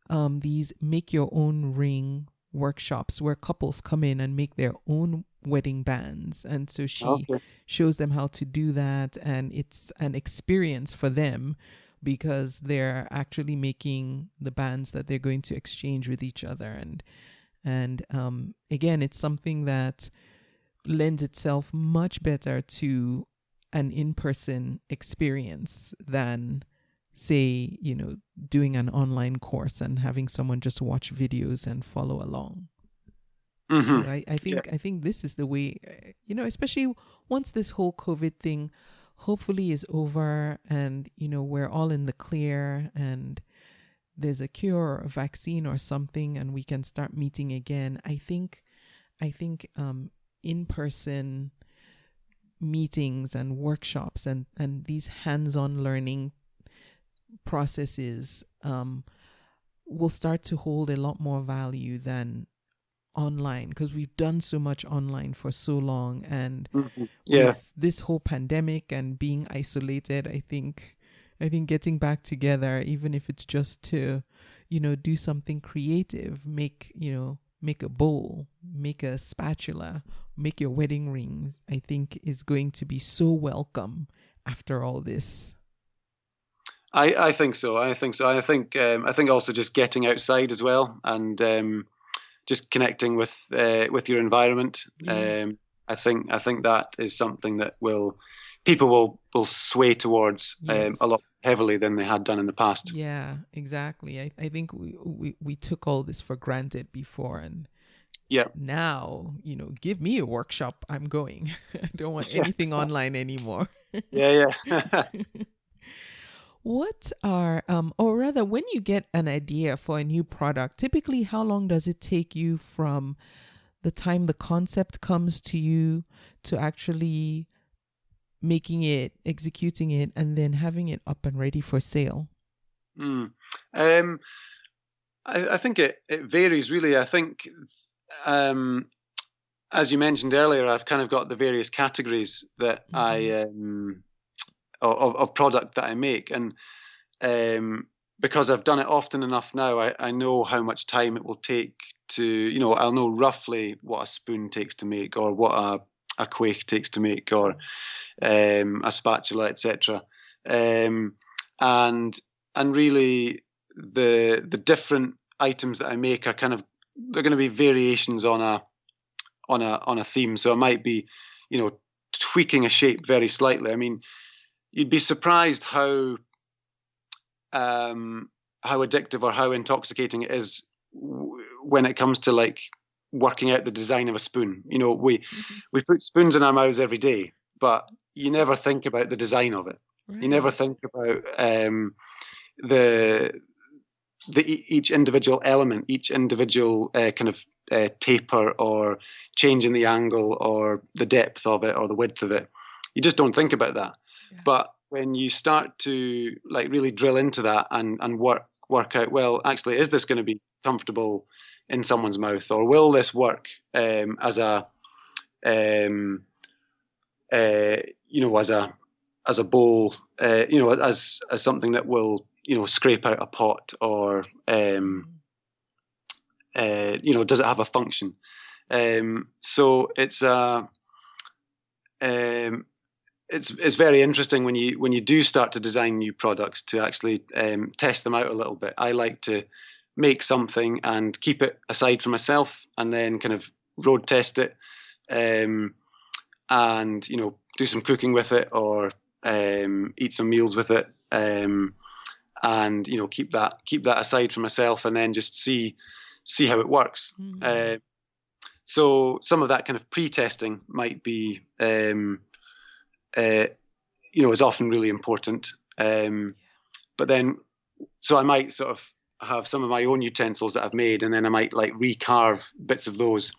these make your own ring workshops where couples come in and make their own wedding bands. And so she shows them how to do that, and it's an experience for them because they're actually making the bands that they're going to exchange with each other. And again, it's something that lends itself much better to an in-person experience than, say, doing an online course and having someone just watch videos and follow along. Mm-hmm. So I think this is the way, especially once this whole COVID thing hopefully is over and, we're all in the clear and there's a cure or a vaccine or something and we can start meeting again. I think in-person meetings and workshops and these hands-on learning processes will start to hold a lot more value than online, because we've done so much online for so long, and with this whole pandemic and being isolated, I think getting back together, even if it's just to do something creative, make a bowl, make a spatula, make your wedding rings, I think is going to be so welcome after all this. I think so. I think also just getting outside as well, and just connecting with your environment. Yeah. I think that is something that people will sway towards a lot heavily than they had done in the past. Yeah, exactly. I think we took all this for granted before, and now, give me a workshop, I'm going. I don't want anything online anymore. Yeah. What are, or rather, when you get an idea for a new product, typically how long does it take you from the time the concept comes to you to actually making it, executing it, and then having it up and ready for sale? I think it varies really. I think, as you mentioned earlier, I've kind of got the various categories that of product that I make, and because I've done it often enough now, I know how much time it will take to, I'll know roughly what a spoon takes to make, or what a quaich takes to make, or a spatula, etc. And really the different items that I make are they're going to be variations on a theme. So it might be, tweaking a shape very slightly. I mean, you'd be surprised how addictive or how intoxicating it is when it comes to like working out the design of a spoon. We put spoons in our mouths every day, but you never think about the design of it. Right. You never think about each individual element, each individual taper, or changing the angle, or the depth of it, or the width of it. You just don't think about that. Yeah. But when you start to like really drill into that and work out, well, actually, is this going to be comfortable in someone's mouth, or will this work as a bowl, as something that will scrape out a pot, or does it have a function? So it's very interesting when you do start to design new products to actually test them out a little bit. I like to make something and keep it aside for myself, and then kind of road test it and do some cooking with it, or eat some meals with it, and keep that aside for myself, and then just see how it works. So some of that kind of pre-testing might be is often really important. But then, so I might sort of have some of my own utensils that I've made, and then I might like recarve bits of those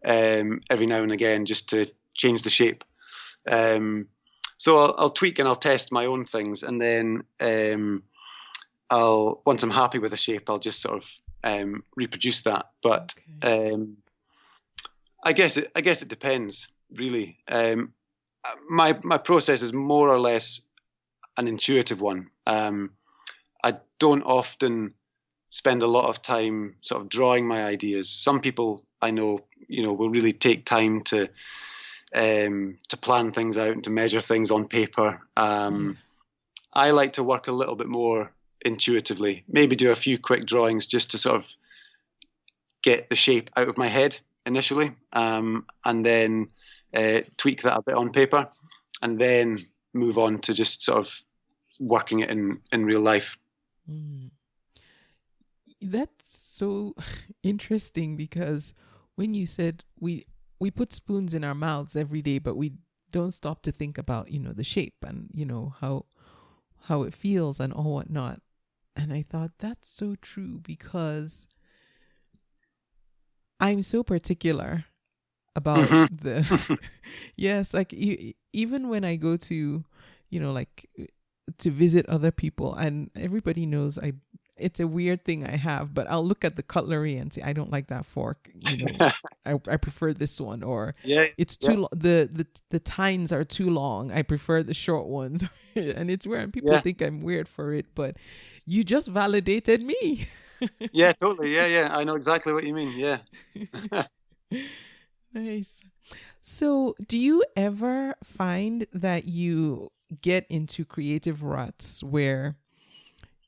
every now and again, just to change the shape. So I'll tweak and I'll test my own things, and then once I'm happy with the shape, I'll just sort of reproduce that. But I guess it depends, really. My process is more or less an intuitive one. I don't often spend a lot of time sort of drawing my ideas. Some people I know, will really take time to plan things out and to measure things on paper. I like to work a little bit more intuitively, maybe do a few quick drawings just to sort of get the shape out of my head initially, and then tweak that a bit on paper, and then move on to just sort of working it in real life. That's so interesting, because when you said we put spoons in our mouths every day, but we don't stop to think about, the shape and, how it feels and all whatnot. And I thought that's so true, because I'm so particular about the, yes, like even when I go to, like to visit other people, and everybody knows it's a weird thing I have, but I'll look at the cutlery and say, I don't like that fork. I prefer this one, or it's too the tines are too long. I prefer the short ones. And it's weird. People think I'm weird for it, but you just validated me. Yeah, totally. Yeah. I know exactly what you mean. Yeah. Nice. So do you ever find that you get into creative ruts where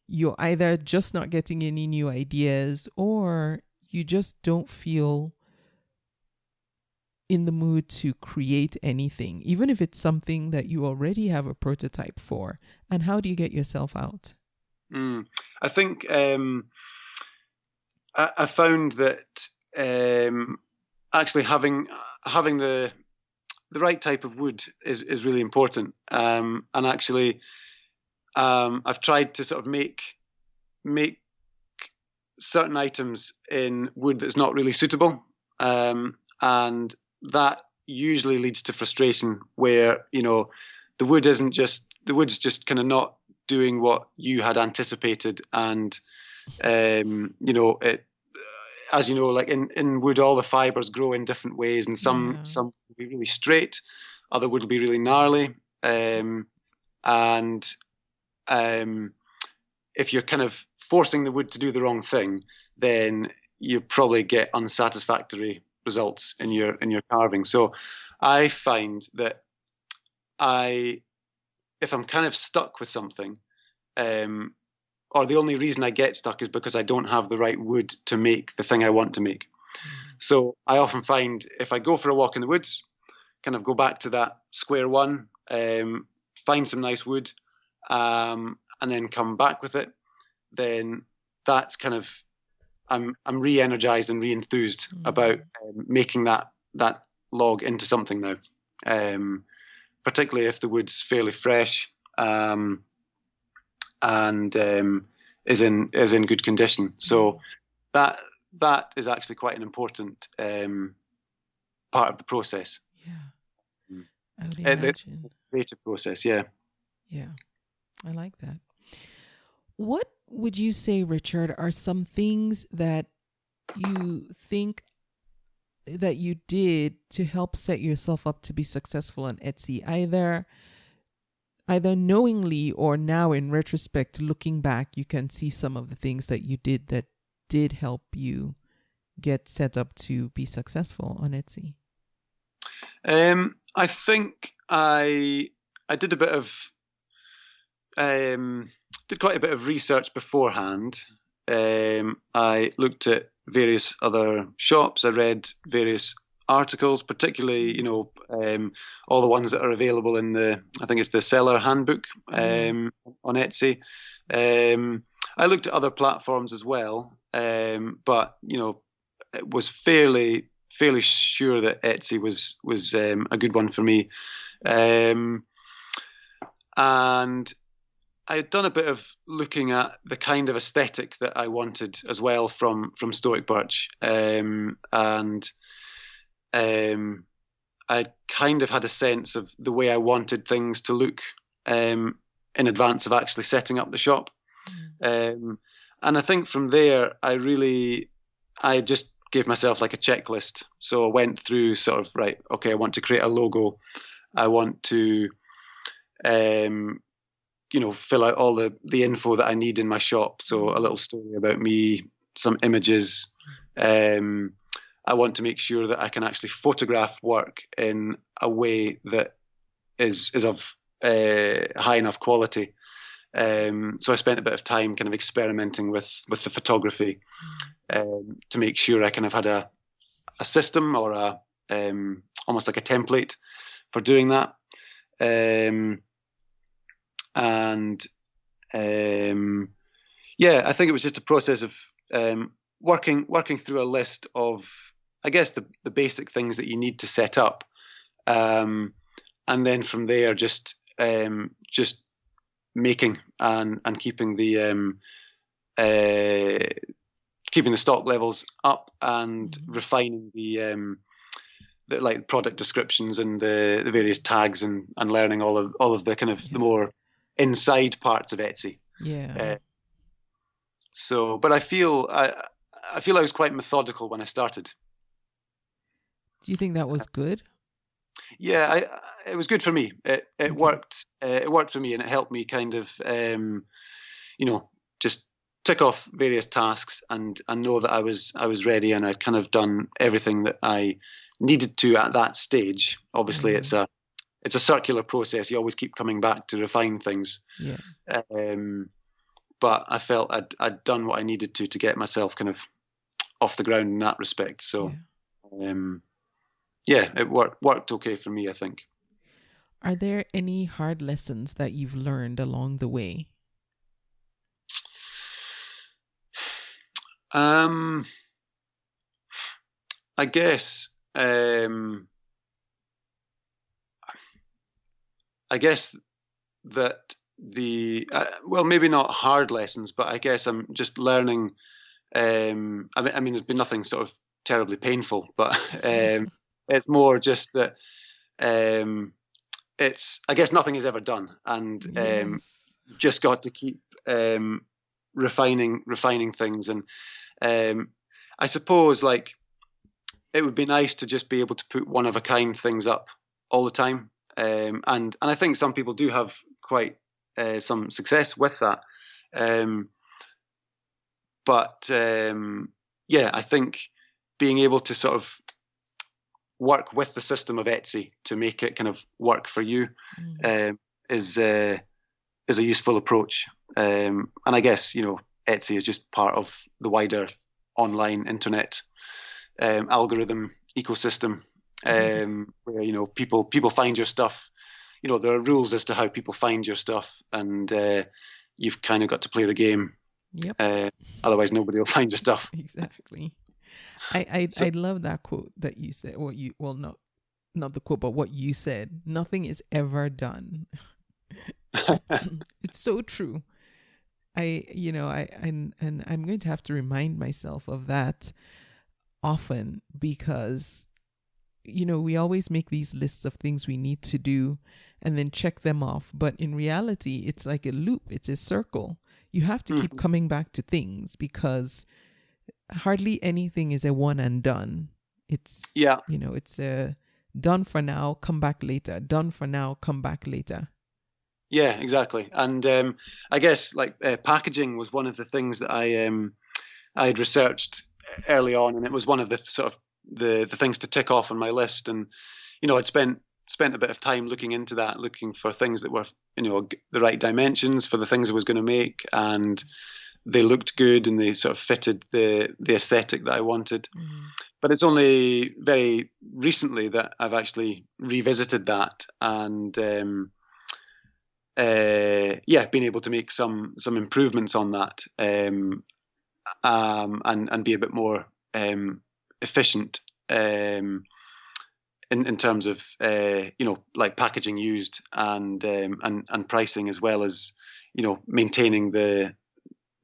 you're either just not getting any new ideas, or you just don't feel in the mood to create anything, even if it's something that you already have a prototype for? And how do you get yourself out? I think I found that actually having the right type of wood is really important. And actually, I've tried to sort of make certain items in wood that's not really suitable, and that usually leads to frustration, where the wood's just kind of not doing what you had anticipated, and it, as you know, like in wood, all the fibers grow in different ways, and some will be really straight, other wood will be really gnarly, and if you're kind of forcing the wood to do the wrong thing, then you probably get unsatisfactory results in your carving. So I find that if I'm kind of stuck with something, or the only reason I get stuck is because I don't have the right wood to make the thing I want to make. So I often find if I go for a walk in the woods, kind of go back to that square one, find some nice wood, and then come back with it, then that's kind of, I'm re-energized and re-enthused about making that log into something now, particularly if the wood's fairly fresh, and is in good condition. So that is actually quite an important part of the process. Yeah, I would imagine. The creative process, yeah. Yeah, I like that. What would you say, Richard, are some things that you think that you did to help set yourself up to be successful on Etsy, either knowingly or now in retrospect, looking back, you can see some of the things that you did that did help you get set up to be successful on Etsy? I think I did a bit of did quite a bit of research beforehand. I looked at various other shops. I read various articles, particularly, all the ones that are available in I think it's the Seller Handbook on Etsy. I looked at other platforms as well, but it was fairly sure that Etsy was a good one for me, and I had done a bit of looking at the kind of aesthetic that I wanted as well from Stoic Birch, and I kind of had a sense of the way I wanted things to look in advance of actually setting up the shop. And I think from there, I just gave myself like a checklist. So I went through sort of, right, okay, I want to create a logo. I want to, fill out all the info that I need in my shop. So a little story about me, some images. I want to make sure that I can actually photograph work in a way that is of high enough quality. So I spent a bit of time kind of experimenting with the photography to make sure I kind of had a system or almost like a template for doing that. I think it was just a process of working through a list of, I guess, the basic things that you need to set up, and then from there just making and keeping the stock levels up and refining the like product descriptions and the various tags and learning all of the kind of the more inside parts of Etsy. Yeah. But I feel I was quite methodical when I started. Do you think that was good? Yeah, it was good for me. It worked. It worked for me, and it helped me kind of, just tick off various tasks and know that I was ready, and I'd kind of done everything that I needed to at that stage. Obviously, it's a circular process. You always keep coming back to refine things. Yeah. But I felt I'd done what I needed to get myself kind of off the ground in that respect. So. Yeah. It worked okay for me, I think. Are there any hard lessons that you've learned along the way? I guess that maybe not hard lessons, but I guess I'm just learning. I mean, there's been nothing sort of terribly painful, but it's more just that I guess nothing is ever done, and you've just got to keep refining things. And I suppose like it would be nice to just be able to put one of a kind things up all the time, and I think some people do have quite some success with that. I think being able to sort of work with the system of Etsy to make it kind of work for you is a useful approach. And I guess, Etsy is just part of the wider online internet algorithm ecosystem, where, people find your stuff. There are rules as to how people find your stuff, and you've kind of got to play the game. Yep. Otherwise, nobody will find your stuff. Exactly. I love that quote that you said. Not the quote, but what you said. Nothing is ever done. It's so true. I'm going to have to remind myself of that often, because we always make these lists of things we need to do and then check them off, but in reality it's like a loop, it's a circle. You have to keep coming back to things, because hardly anything is a one and done. It's it's a done for now, come back later, done for now, come back later. Yeah, exactly. And I guess like packaging was one of the things that I had researched early on, and it was one of the sort of the things to tick off on my list. And I'd spent a bit of time looking into that, looking for things that were the right dimensions for the things I was going to make, and they looked good and they sort of fitted the aesthetic that I wanted. But it's only very recently that I've actually revisited that and been able to make some improvements on that, and be a bit more efficient in terms of like packaging used and pricing, as well as maintaining the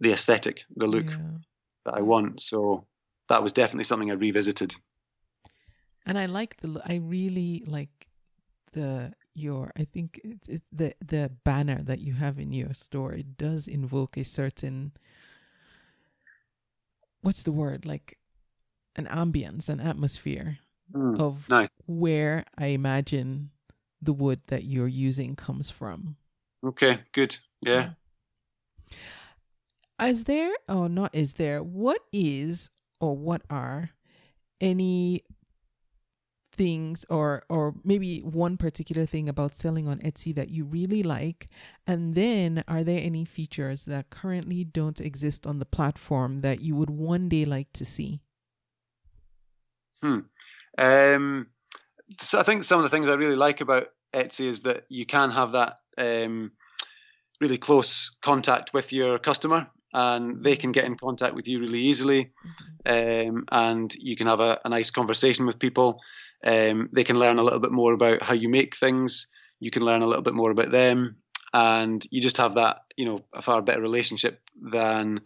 aesthetic, the look that I want. So that was definitely something I revisited. And I really like I think it's the banner that you have in your store. It does invoke a certain, what's the word, like an ambience, an atmosphere of nice. Where I imagine the wood that you're using comes from. Okay, good. Yeah. What is, or what are any things, or maybe one particular thing about selling on Etsy that you really like? And then are there any features that currently don't exist on the platform that you would one day like to see? So I think some of the things I really like about Etsy is that you can have that really close contact with your customer, and they can get in contact with you really easily. And you can have a nice conversation with people. They can learn a little bit more about how you make things. You can learn a little bit more about them, and you just have that, a far better relationship than,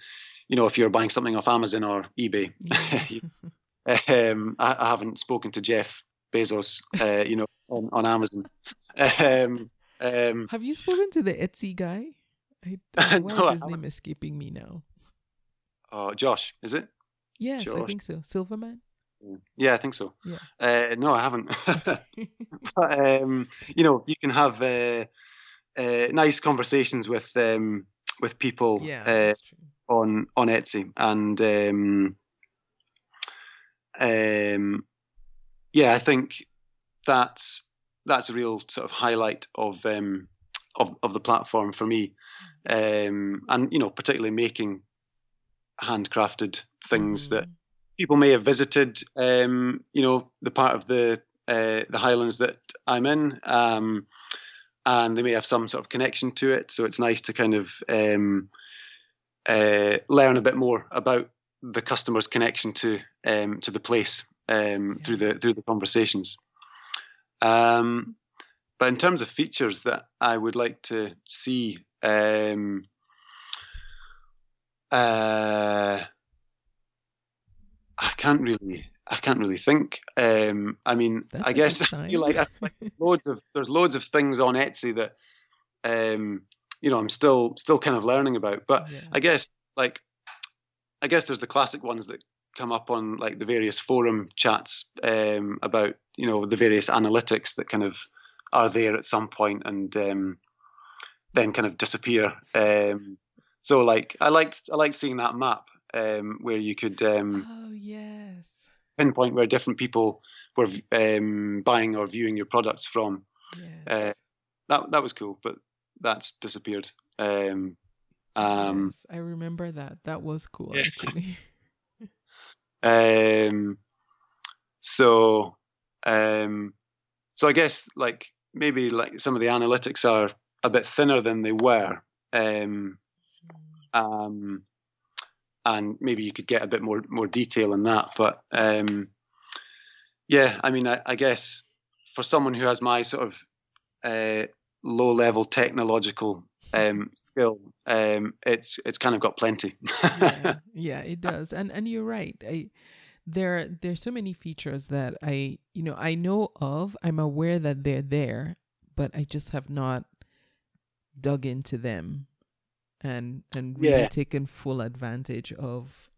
if you're buying something off Amazon or eBay. I haven't spoken to Jeff Bezos, on Amazon. Have you spoken to the Etsy guy? Why is his name escaping me now? Josh, is it? Yes, Josh. I think so. Silverman? Yeah, I think so. Yeah. No, I haven't. But you can have nice conversations with people that's true. on Etsy, and I think that's a real sort of highlight of the platform for me, and particularly making handcrafted things that people may have visited, the part of the Highlands that I'm in, and they may have some sort of connection to it. So it's nice to kind of learn a bit more about the customer's connection to the place through the conversations. But in terms of features that I would like to see, I can't really think. I mean, That's I guess I feel like there's loads of things on Etsy that I'm still kind of learning about. But I guess there's the classic ones that come up on like the various forum chats about the various analytics that kind of are there at some point and then kind of disappear. So like I like seeing that map where you could pinpoint where different people were buying or viewing your products from. That was cool, but that's disappeared. Yes, I remember that. That was cool, actually. So I guess like maybe like some of the analytics are a bit thinner than they were, and maybe you could get a bit more detail in that. But I mean, I guess for someone who has my sort of low level technological skill, it's kind of got plenty. Yeah, it does. And you're right. There's so many features that I know of. I'm aware that they're there, but I just have not dug into them and really taken full advantage of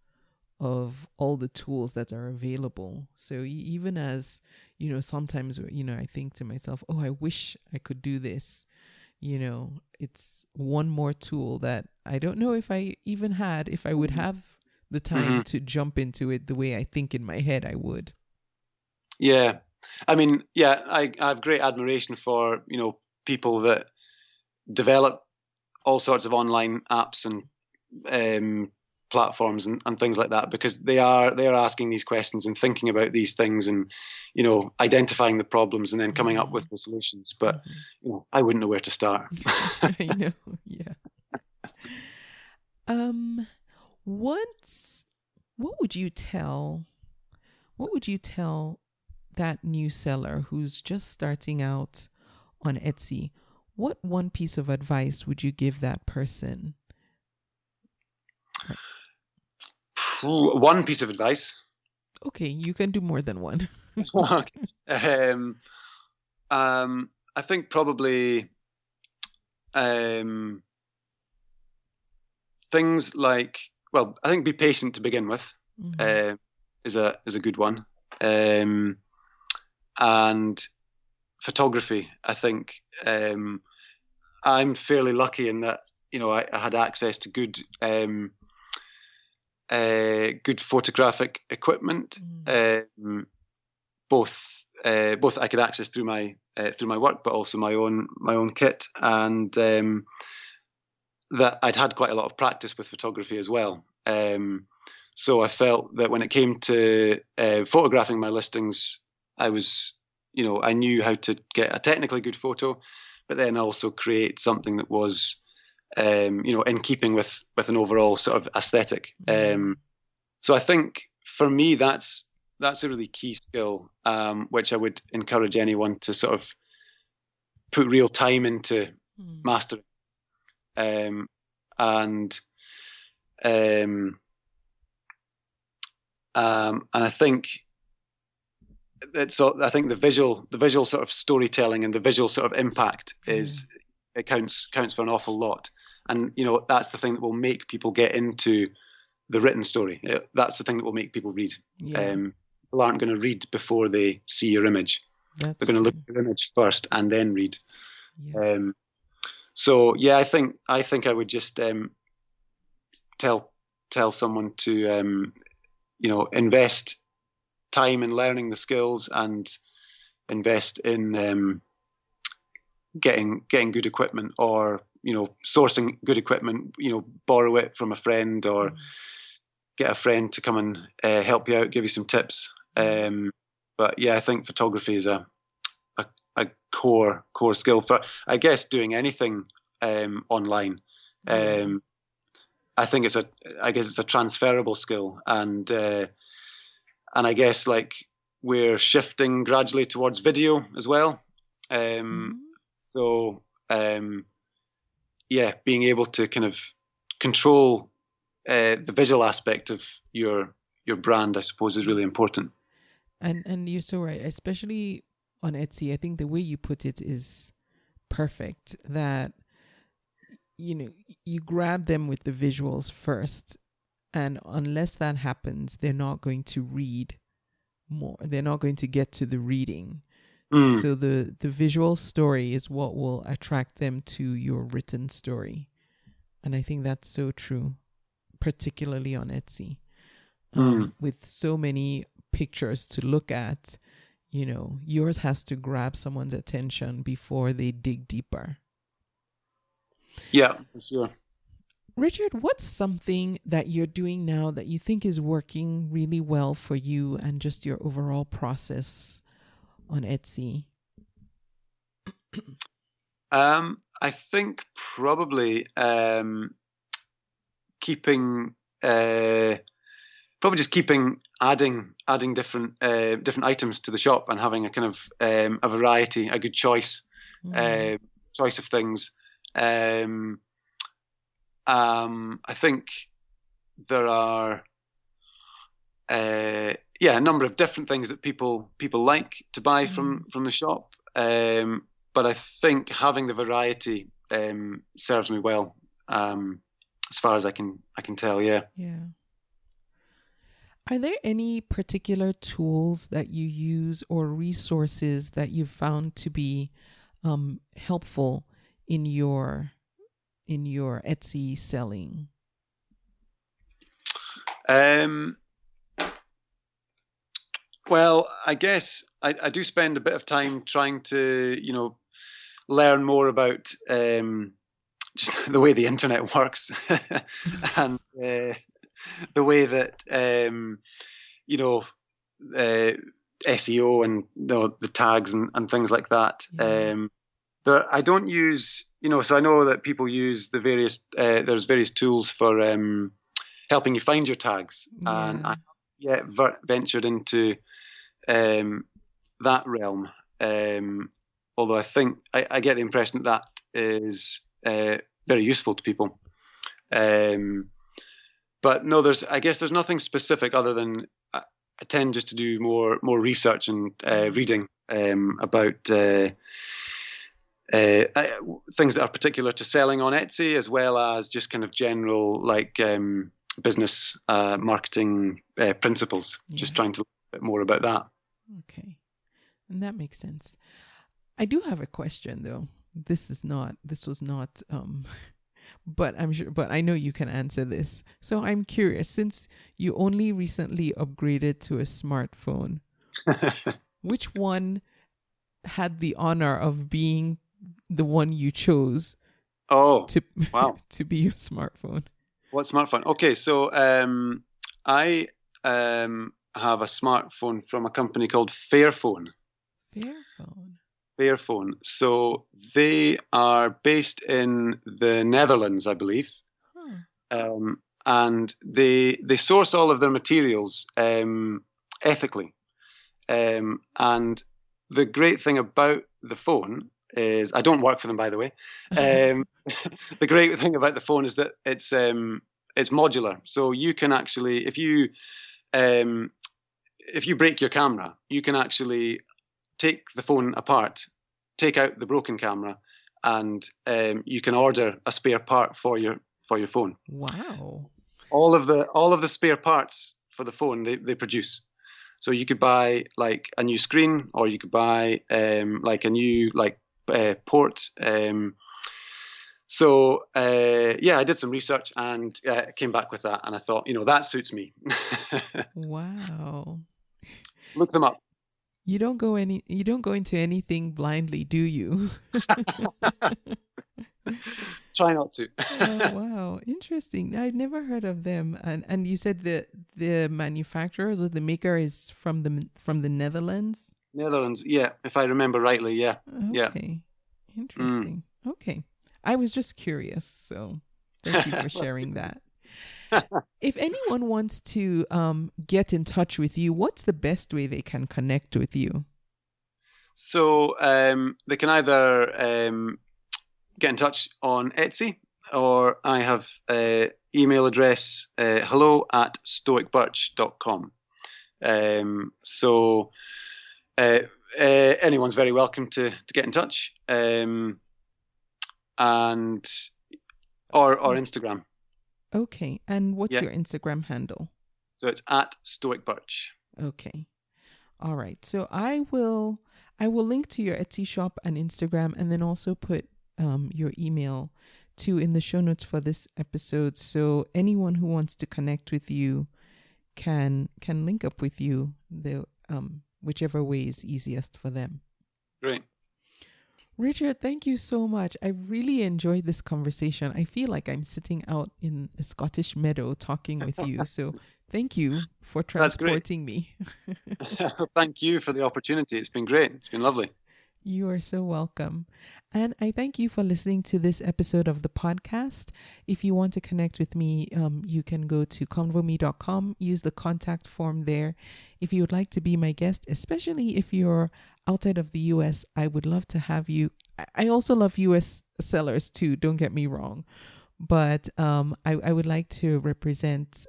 all the tools that are available. So even as sometimes I think to myself, oh, I wish I could do this. It's one more tool that I don't know if I even had, if I would have the time to jump into it the way I think in my head I would. Yeah. I mean, I have great admiration for, people that develop all sorts of online apps and platforms and things like that, because they are asking these questions and thinking about these things and, identifying the problems and then coming up with the solutions. But, I wouldn't know where to start. I know. Yeah. What would you tell that new seller who's just starting out on Etsy? What one piece of advice would you give that person? One piece of advice. Okay, you can do more than one. I think probably things like, well, I think be patient to begin with. Is a good one. And photography, I think I'm fairly lucky in that I had access to good photographic equipment, both I could access through my work, but also my own kit, and that I'd had quite a lot of practice with photography as well. So I felt that when it came to photographing my listings, I knew how to get a technically good photo, but then also create something that was in keeping with an overall sort of aesthetic. So I think for me, that's a really key skill, which I would encourage anyone to sort of put real time into mastering. And I think the visual sort of storytelling and the visual sort of impact it counts for an awful lot. And that's the thing that will make people get into the written story. That's the thing that will make people read. People aren't going to read before they see your image. They're going to look at your image first and then read. So yeah, I think I would just tell someone to invest time in learning the skills and invest in getting good equipment, or sourcing good equipment, borrow it from a friend, or get a friend to come and help you out, give you some tips. But yeah, I think photography is a core skill for, I guess, doing anything online. I think it's a transferable skill, and I guess like we're shifting gradually towards video as well. So being able to kind of control the visual aspect of your brand, I suppose, is really important. And you're so right, especially on Etsy. I think the way you put it is perfect, that you grab them with the visuals first, and unless that happens, they're not going to read more. They're not going to get to the reading. So the visual story is what will attract them to your written story. And I think that's so true, particularly on Etsy. With so many pictures to look at, yours has to grab someone's attention before they dig deeper. Yeah, for sure. Richard, what's something that you're doing now that you think is working really well for you and just your overall process on Etsy? I think probably keeping adding different items to the shop, and having a kind of a variety, a good choice of things. I think there are a number of different things that people like to buy from the shop. But I think having the variety serves me well, as far as I can tell. Yeah. Are there any particular tools that you use or resources that you've found to be helpful in your Etsy selling? Well, I guess I do spend a bit of time trying to, learn more about just the way the internet works, and the way that SEO and the tags and things like that. Yeah. But I don't use, so I know that people use the various, there's various tools for helping you find your tags. Yeah. And I haven't yet ventured into that realm. Although I think, I get the impression that is very useful to people. But no, I guess there's nothing specific other than I tend just to do more research and reading about things that are particular to selling on Etsy, as well as just kind of general business marketing principles. Yeah. Just trying to learn a bit more about that. Okay, and that makes sense. I do have a question though. This was not. But I know you can answer this. So I'm curious, since you only recently upgraded to a smartphone, which one had the honor of being the one you chose to be your smartphone? What smartphone? Okay, so I have a smartphone from a company called Fairphone. Fairphone. So they are based in the Netherlands, I believe. And they source all of their materials ethically. And the great thing about the phone is, I don't work for them, by the way. The great thing about the phone is that it's modular. So you can actually, if you break your camera, you can actually take the phone apart, take out the broken camera, and you can order a spare part for your phone. Wow! All of the spare parts for the phone they produce. So you could buy like a new screen, or you could buy like a new port. So I did some research and came back with that, and I thought, that suits me. Wow! Look them up. You don't go into anything blindly, do you? Try not to. Oh, wow, interesting. I've never heard of them. And you said the manufacturers or the maker is from the Netherlands? Netherlands, yeah, if I remember rightly, yeah. Okay. Yeah. Interesting. Okay. I was just curious, so thank you for sharing that. If anyone wants to get in touch with you, what's the best way they can connect with you? So they can either get in touch on Etsy, or I have email address hello@stoicbirch.com. So anyone's very welcome to get in touch, and or Instagram. Okay, and what's your Instagram handle? So it's @stoicbirch. Okay, all right. So I will link to your Etsy shop and Instagram, and then also put your email too in the show notes for this episode. So anyone who wants to connect with you can link up with you, whichever way is easiest for them. Great. Richard, thank you so much. I really enjoyed this conversation. I feel like I'm sitting out in a Scottish meadow talking with you. So thank you for transporting me. Thank you for the opportunity. It's been great. It's been lovely. You are so welcome. And I thank you for listening to this episode of the podcast. If you want to connect with me, you can go to convome.com, use the contact form there. If you would like to be my guest, especially if you're outside of the US, I would love to have you. I also love US sellers too, don't get me wrong. But I would like to represent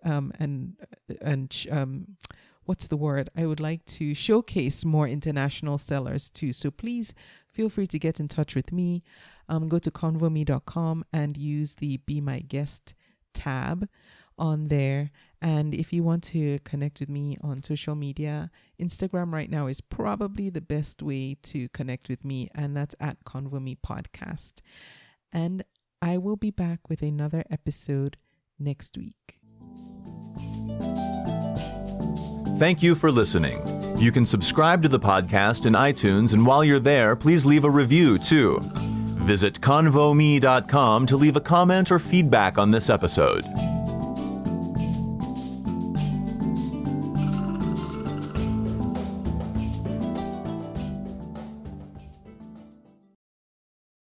what's the word? I would like to showcase more international sellers too. So please feel free to get in touch with me. Go to convome.com and use the Be My Guest tab on there. And if you want to connect with me on social media, Instagram right now is probably the best way to connect with me. And that's @Convome Podcast. And I will be back with another episode next week. Thank you for listening. You can subscribe to the podcast in iTunes, and while you're there, please leave a review too. Visit convome.com to leave a comment or feedback on this episode.